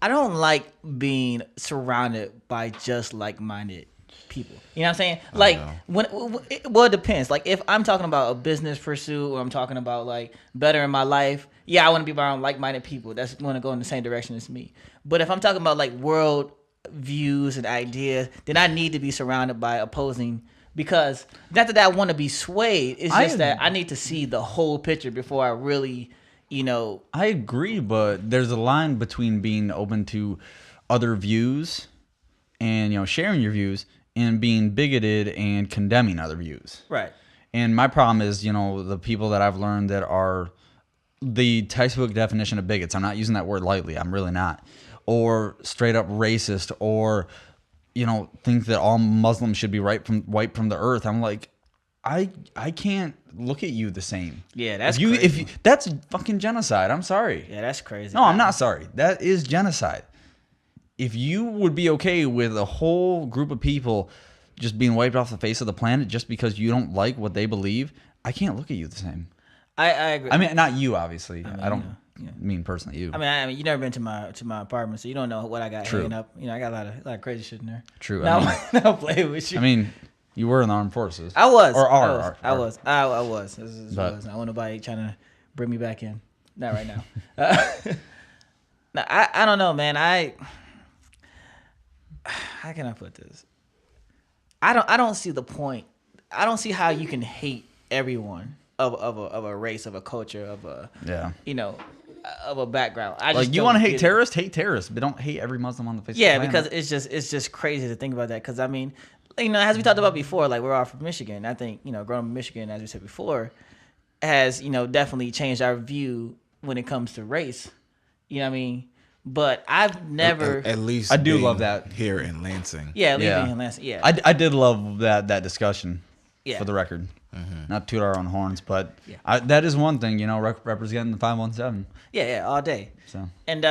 don't like being surrounded by just like-minded people. You know what I'm saying? Like, it depends. Like, if I'm talking about a business pursuit or I'm talking about like better in my life, yeah, I want to be around like-minded people that's want to go in the same direction as me. But if I'm talking about like world views and ideas, then I need to be surrounded by opposing. Because not that I want to be swayed, it's just that I need to see the whole picture before I really, I agree, but there's a line between being open to other views and sharing your views and being bigoted and condemning other views. Right. And my problem is, the people that I've learned that are the textbook definition of bigots. I'm not using that word lightly. I'm really not. Or straight up racist, or think that all Muslims should be wiped from the earth. I'm like, I can't look at you the same. Yeah, that's crazy. That's fucking genocide. I'm sorry. Yeah, that's crazy. No, I'm not sorry. That is genocide. If you would be okay with a whole group of people just being wiped off the face of the planet just because you don't like what they believe, I can't look at you the same. I agree. I mean, not you, obviously. I don't yeah. mean personally you. I mean, you never been to my apartment, so you don't know what I got True. hanging up. I got a lot of crazy shit in there. True. Now, I I'll play with you. I mean, you were in the armed forces. I was. Or I was. This is But- was. I want nobody trying to bring me back in. Not right now. No, I don't know, man. How can I put this? I don't see the point. I don't see how you can hate everyone of a race, of a culture, of a of a background. I just like you want to hate terrorists, but don't hate every Muslim on the face. Yeah, of the because planet. it's just crazy to think about that. Because I mean, as we talked about before, like we're all from Michigan. I think growing up in Michigan, as we said before, has definitely changed our view when it comes to race. You know what I mean? But I've never. At least I do love that here in Lansing. Yeah, leaving in Lansing. Yeah, I did love that discussion. Yeah. For the record, not toot our own horns, but Yeah. that is one thing. Representing the 517. Yeah, all day. So and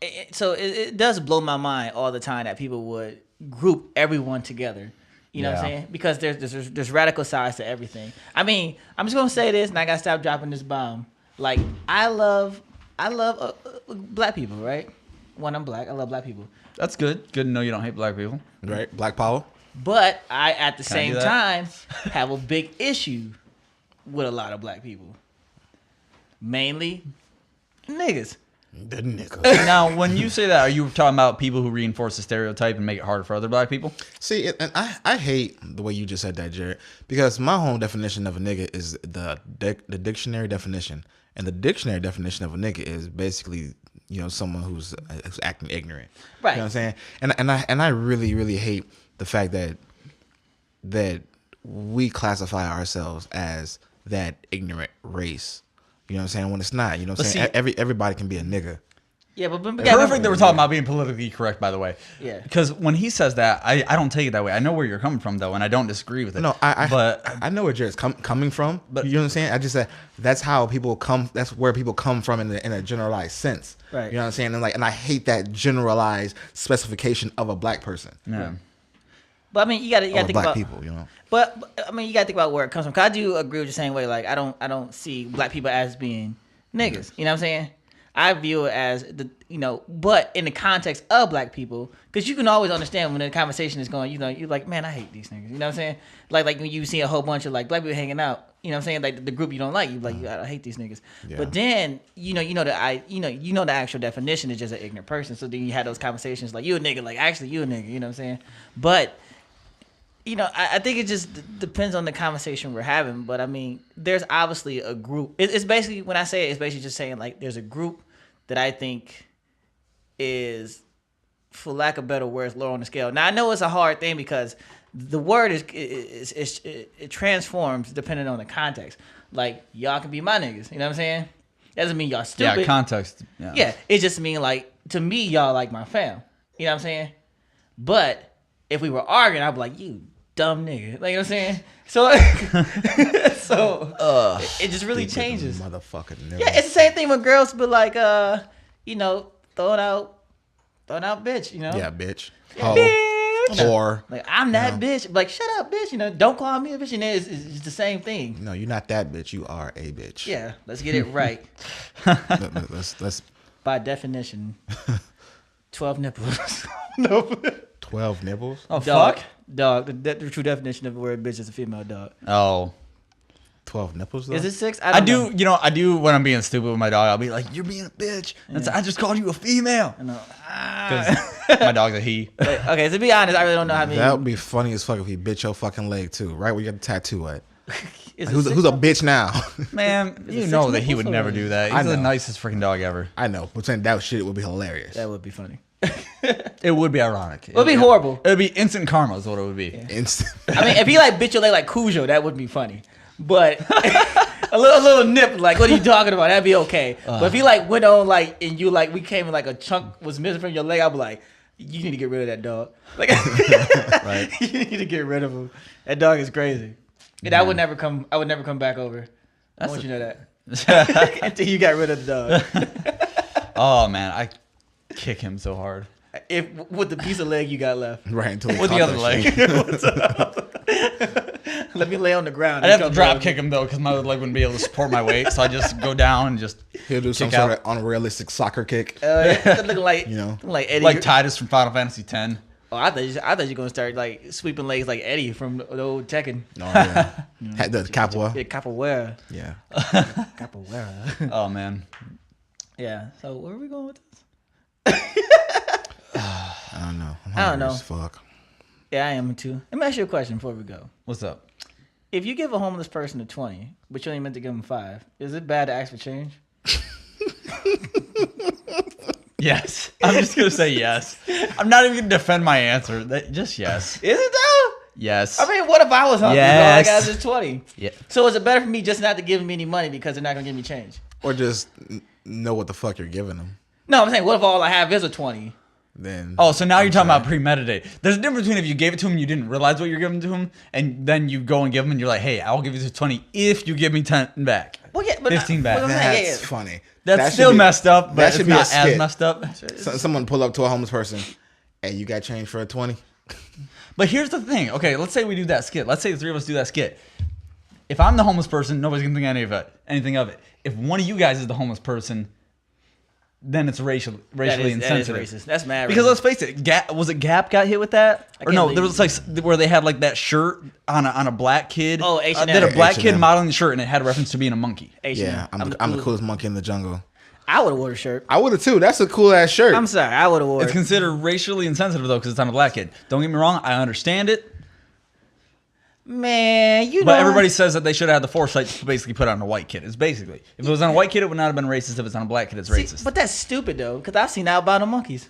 it does blow my mind all the time that people would group everyone together. You know what I'm saying? Because there's radical sides to everything. I mean, I'm just gonna say this, and I gotta stop dropping this bomb. Like I love black people, right? When I'm black, I love black people. that's good. Good to know you don't hate black people. Right? Black power. But I, at the Can I same do that? time, have a big issue with a lot of black people. Mainly niggas. The nigga. Now, when you say that, are you talking about people who reinforce the stereotype and make it harder for other black people? See, and I hate the way you just said that, Jared, because my whole definition of a nigga is the dictionary definition, and the dictionary definition of a nigga is basically someone who's acting ignorant. Right. You know what I'm saying? And I really, really hate the fact that we classify ourselves as that ignorant race. You know what I'm saying? When it's not. You know what I'm saying? Everybody can be a nigga. Yeah, but Perfect that we're talking about being politically correct, by the way. Yeah. Because when he says that, I don't take it that way. I know where you're coming from, though, and I don't disagree with it. No, but I know where Jared's coming from. But you know what I'm saying? I just said that's how people come. That's where people come from in a generalized sense. Right. You know what I'm saying? And I hate that generalized specification of a black person. yeah. But I mean, you gotta Or think black about people. You know. But I mean, you gotta think about where it comes from. 'Cause I do agree with you same way. Like I don't see black people as being niggas. You know what I'm saying? I view it as but in the context of black people, because you can always understand when the conversation is going. You're like, man, I hate these niggas. You know what I'm saying? Like when you see a whole bunch of like black people hanging out. You know what I'm saying? Like the group you don't like, you like, I hate these niggas. Yeah. But then the actual definition is just an ignorant person. So then you had those conversations like you a nigga, like actually you a nigga. You know what I'm saying? But I think it just depends on the conversation we're having. But I mean, there's obviously a group. It's basically, when I say it, it's basically just saying like there's a group that I think is, for lack of better words, lower on the scale. Now I know it's a hard thing because the word it transforms depending on the context. Like y'all can be my niggas. You know what I'm saying? That doesn't mean y'all stupid. Yeah, context. Yeah, it just mean like to me y'all like my fam. You know what I'm saying? But if we were arguing, I'd be like, you dumb nigga. Like, you know what I'm saying? So, it just really changes. Motherfucking nigga. Yeah, it's the same thing when girls be like, throwing out bitch, Yeah, bitch. Bitch. Whore. Like, I'm that bitch. Like, shut up, bitch. Don't call me a bitch. It's the same thing. No, you're not that bitch. You are a bitch. Yeah, let's get it right. Let's By definition, 12 nipples. No. 12 nipples. Oh, Dog. fuck? Dog. The true definition of the word bitch is a female dog. Oh. 12 nipples, though? Is it 6? I do when I'm being stupid with my dog. I'll be like, "You're being a bitch." And it's, I just called you a female. I know. Because my dog's a he. Okay, to be honest, I really don't know how many. That would be funny as fuck if he bit your fucking leg, too. Right where you got the tattoo at. Is it Who's 6? a bitch now? Man, you it know 6 that he nipples would or- never do that. I He's the know. nicest freaking dog ever. I know. But saying that shit would be hilarious. That would be funny. It would be ironic. It would be horrible. It would be instant karma is what it would be. Instant. I mean, if he like bit your leg like Cujo, that would be funny. But a little nip, like, what are you talking about? That'd be okay. But if he like went on like and you like we came and like a chunk was missing from your leg, I'd be like, you need to get rid of that dog. Like, Right. You need to get rid of him. That dog is crazy. And I would never come back over. I want you to know that. Until you got rid of the dog. Oh man, I kick him so hard. If with the piece of leg you got left. Right, until he With the caught other that leg. Let me lay on the ground. I'd have to drop kick him though, because my other leg wouldn't be able to support my weight. So I just go down and just shit. He'll do some kick sort out. of unrealistic soccer kick. Looking like like Eddie. like Titus from Final Fantasy X. Oh, I thought you were gonna start like sweeping legs like Eddie from the old Tekken. No, yeah. Had the capoeira. Yeah, capoeira. Yeah. Capoeira. Oh man. Yeah. So where are we going with this? I don't know. I'm I don't hungry know. as fuck. Yeah, I am too. Let me ask you a question before we go. What's up? If you give a homeless person a 20, but you only meant to give them 5, is it bad to ask for change? Yes. I'm just going to say yes. I'm not even going to defend my answer. Just yes. Is it though? Yes. I mean, what if I was hungry? Yes. All I got is just 20. Yeah. So is it better for me just not to give them any money because they're not going to give me change? Or just know what the fuck you're giving them. No, I'm saying, what if all I have is a 20? Then Oh, so now you're talking about premeditated. There's a difference between if you gave it to him and you didn't realize what you're giving to him, and then you go and give him and you're like, hey, I'll give you the 20 if you give me 10 back. Well, yeah, but 15 back. Well, I'm saying, That's funny. That's That should still be- messed up, but that it's should be a not as skit. messed up. Someone pull up to a homeless person. Hey, you got change for a 20? But here's the thing. Okay, let's say we do that skit. Let's say the three of us do that skit. If I'm the homeless person, nobody's gonna think anything of it. If one of you guys is the homeless person, then it's racially insensitive. That is racist. That's mad Because racist. let's face it, was it Gap got hit with that? Or can't no, believe there was like where they had like that shirt on a black kid. Oh, H&M. Did a black kid H&M. modeling the shirt and it had a reference to being a monkey. Yeah, I'm the coolest monkey in the jungle. I would have worn a shirt. I would have too. That's a cool ass shirt. I'm sorry, I would have worn It's considered racially insensitive though because it's on a black kid. Don't get me wrong, I understand it. Man, you know. But everybody says that they should have had the foresight to basically put it on a white kid. It's basically, if it was on a white kid, it would not have been racist. If it's on a black kid, it's racist. But that's stupid though, because I've seen albino monkeys.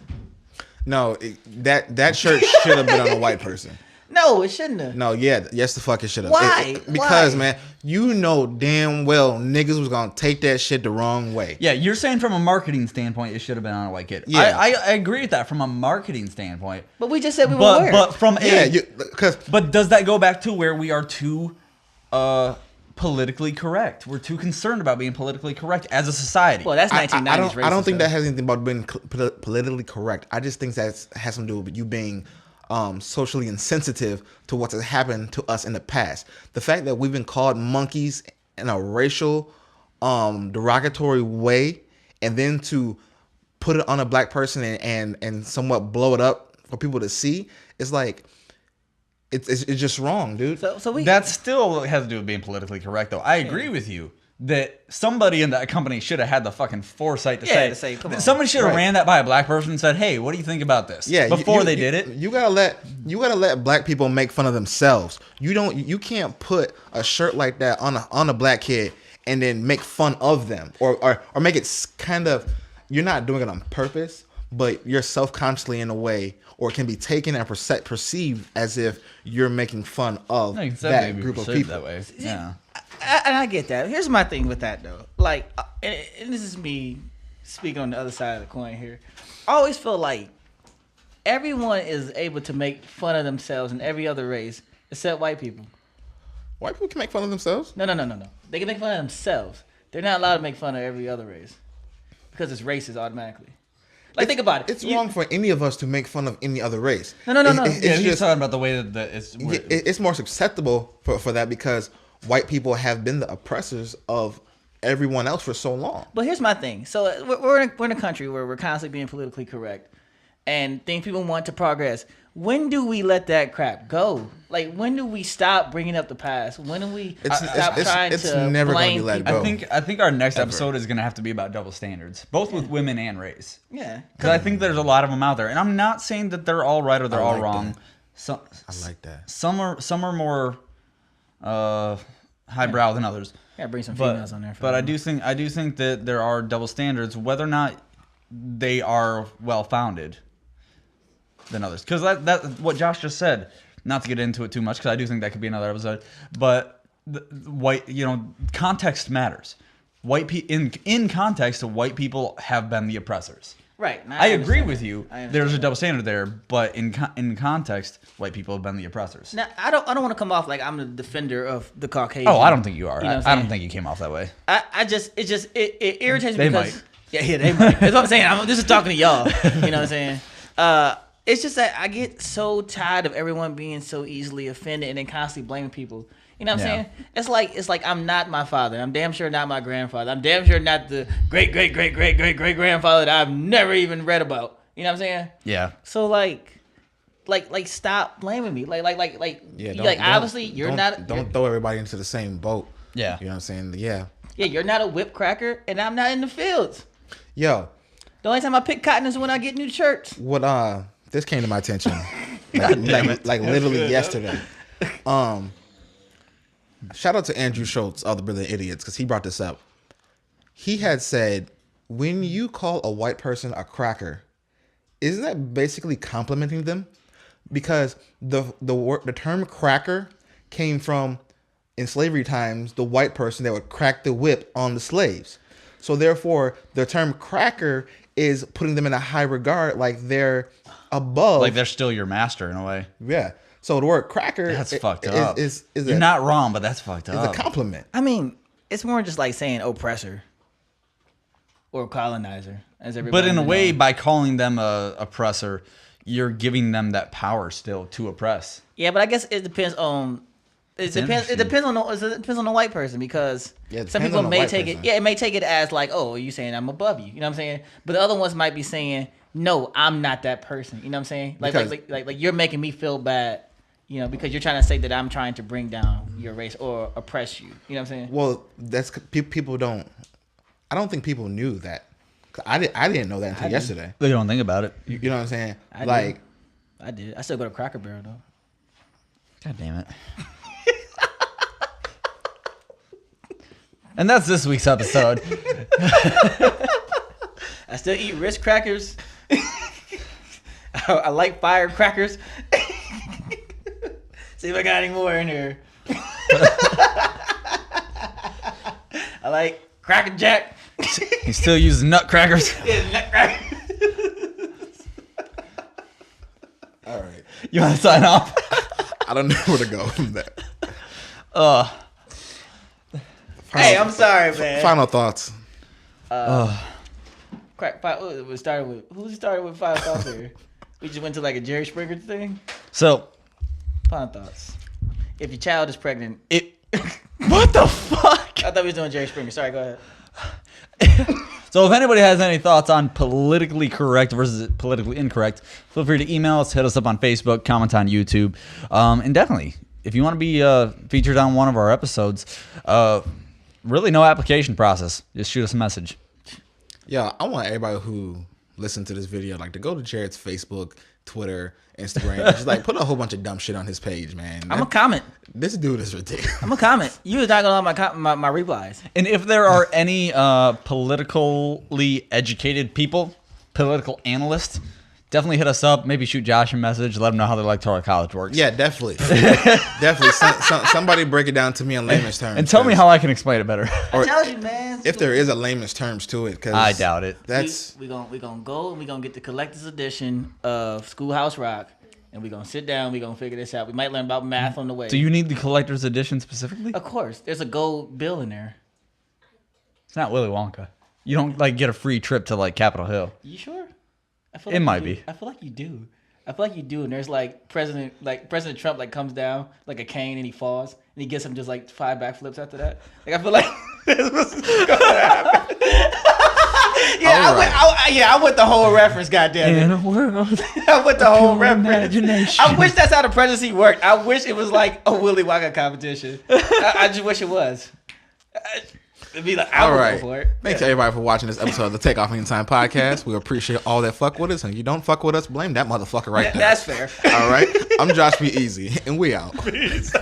No, that shirt should have been on a white person. No, it shouldn't have. No, yeah, yes, the fuck it should have. Why? Because Why? man, you know damn well niggas was gonna take that shit the wrong way. Yeah, you're saying from a marketing standpoint, it should have been on a white kid. Yeah. I agree with that from a marketing standpoint. But we just said we were aware. But from Yeah, a because but does that go back to where we are too politically correct? We're too concerned about being politically correct as a society. Well, that's 1990s I don't racist, think though. that has anything about being politically correct. I just think that has something to do with you being socially insensitive to what has happened to us in the past. The fact that we've been called monkeys in a racial, derogatory way, and then to put it on a black person and somewhat blow it up for people to see, it's like it's just wrong, dude. So we that still has to do with being politically correct, though. I agree with you that somebody in that company should have had the fucking foresight to say, come on. somebody should have Right. ran that by a black person and said, hey, what do you think about this? Yeah, Before they did it. You gotta let black people make fun of themselves. You can't put a shirt like that on a black kid and then make fun of them or make it kind of, you're not doing it on purpose, but you're self-consciously in a way, or it can be taken and perceived as if you're making fun of No, you can say that maybe group of perceived people. that way. Yeah. and I get that. Here's my thing with that though. Like, and this is me speaking on the other side of the coin here. I always feel like everyone is able to make fun of themselves in every other race except white people. White people can make fun of themselves. No. They can make fun of themselves. They're not allowed to make fun of every other race because it's racist automatically. Like, think about it. It's wrong for any of us to make fun of any other race. No. It's Yeah, he's just talking about the way that it's more susceptible for that because white people have been the oppressors of everyone else for so long. But here's my thing. So we're in a country where we're constantly being politically correct and think people want to progress. When do we let that crap go? Like, when do we stop bringing up the past? When do we stop trying it's to never gonna blame be let people? go. I think our next Ever. episode is going to have to be about double standards, both with women and race. Yeah. Because I think there's a lot of them out there, and I'm not saying that they're all right or they're I all like wrong. that. So, I like that. some are more highbrow than others. Gotta bring some females on there. For But that. I do think that there are double standards, whether or not they are well founded than others. Because that what Josh just said. Not to get into it too much, because I do think that could be another episode. But context matters. In context, white people have been the oppressors. Right. and I agree understand with that. you. I understand There's a that. double standard there, but in context, white people have been the oppressors. Now, I don't want to come off like I'm the defender of the Caucasian. Oh, I don't think you are. You know what I'm I don't saying? think you came off that way. It irritates me They because might. yeah, they might. That's what I'm saying. I'm just talking to y'all. You know what I'm saying? It's just that I get so tired of everyone being so easily offended and then constantly blaming people. You know what I'm Yeah. saying? It's like I'm not my father. I'm damn sure not my grandfather. I'm damn sure not the great grandfather that I've never even read about. You know what I'm saying? Yeah. So like stop blaming me. Like Yeah, obviously you're not Don't throw everybody into the same boat. Yeah. You know what I'm saying? Yeah. Yeah, you're not a whip cracker and I'm not in the fields. Yo, The only time I pick cotton is when I get new shirts. what this came to my attention like literally yesterday. shout out to Andrew Schultz of the Brilliant Idiots because he brought this up. He had said, when you call a white person a cracker, isn't that basically complimenting them? Because the term cracker came from, in slavery times, the white person that would crack the whip on the slaves. So therefore, the term cracker is putting them in a high regard, like they're above. Like they're still your master in a way. Yeah. So the word cracker That's fucked up. Is You're not wrong, but that's fucked up. It's a compliment. I mean, it's more just like saying oppressor or colonizer, as everybody. But in a would way, know. by calling them a oppressor, you're giving them that power still to oppress. Yeah, but I guess it depends on. It depends on the white person because some people may take it. Yeah, it may take it as like, oh, you saying I'm above you. You know what I'm saying? But the other ones might be saying, no, I'm not that person. You know what I'm saying? Like you're making me feel bad. You know, because you're trying to say that I'm trying to bring down your race or oppress you. You know what I'm saying? Well, that's people don't. I don't think people knew that. I didn't know that until yesterday. They don't think about it. You know what I'm saying? I did. I still go to Cracker Barrel though. God damn it. And that's this week's episode. I still eat Ritz crackers. I like firecrackers. See if I got any more in here. I like Cracker Jack. He still uses nutcrackers. Yeah, nutcrackers. All right. You want to sign off? I don't know where to go from that. Hey, I'm sorry, man. Final thoughts. We started with who started with final thoughts here? We just went to like a Jerry Springer thing. So, Final thoughts. If your child is pregnant, what the fuck? I thought we was doing Jerry Springer. Sorry, go ahead. So if anybody has any thoughts on politically correct versus politically incorrect, feel free to email us, hit us up on Facebook, comment on YouTube. And definitely, if you want to be featured on one of our episodes, really no application process. Just shoot us a message. Yeah, I want everybody who listened to this video to go to Jared's Facebook, Twitter, Instagram, and just put a whole bunch of dumb shit on his page, man. I'm gonna comment. This dude is ridiculous. I'm gonna comment. You was not gonna like my replies. And if there are any politically educated people, political analysts, definitely hit us up. Maybe shoot Josh a message. Let him know how the electoral college works. Yeah, definitely. Definitely. Somebody break it down to me in layman's terms. And tell me how I can explain it better. I told you, man. If there is a layman's terms to it. Cause I doubt it. That's we gonna go and we gonna get the collector's edition of Schoolhouse Rock. And we're going to sit down. We're going to figure this out. We might learn about math on the way. Do you need the collector's edition specifically? Of course. There's a gold bill in there. It's not Willy Wonka. You don't get a free trip to Capitol Hill. You sure? I feel It might be. I feel like you do. And there's President Trump comes down like a cane and he falls and he gets him just 5 backflips after that. I feel like this was going to happen. I went the whole reference, goddamn it. In a world, I went the whole reference. imagination. I wish that's how the presidency worked. I wish it was like a Willy Wonka competition. I just wish it was. It'd be I would go for it. Thanks to everybody for watching this episode of the Takeoff Anytime podcast. We appreciate all that fuck with us. And if you don't fuck with us, blame that motherfucker right there. That's fair. All right. I'm Josh B. Easy, and we out. Peace.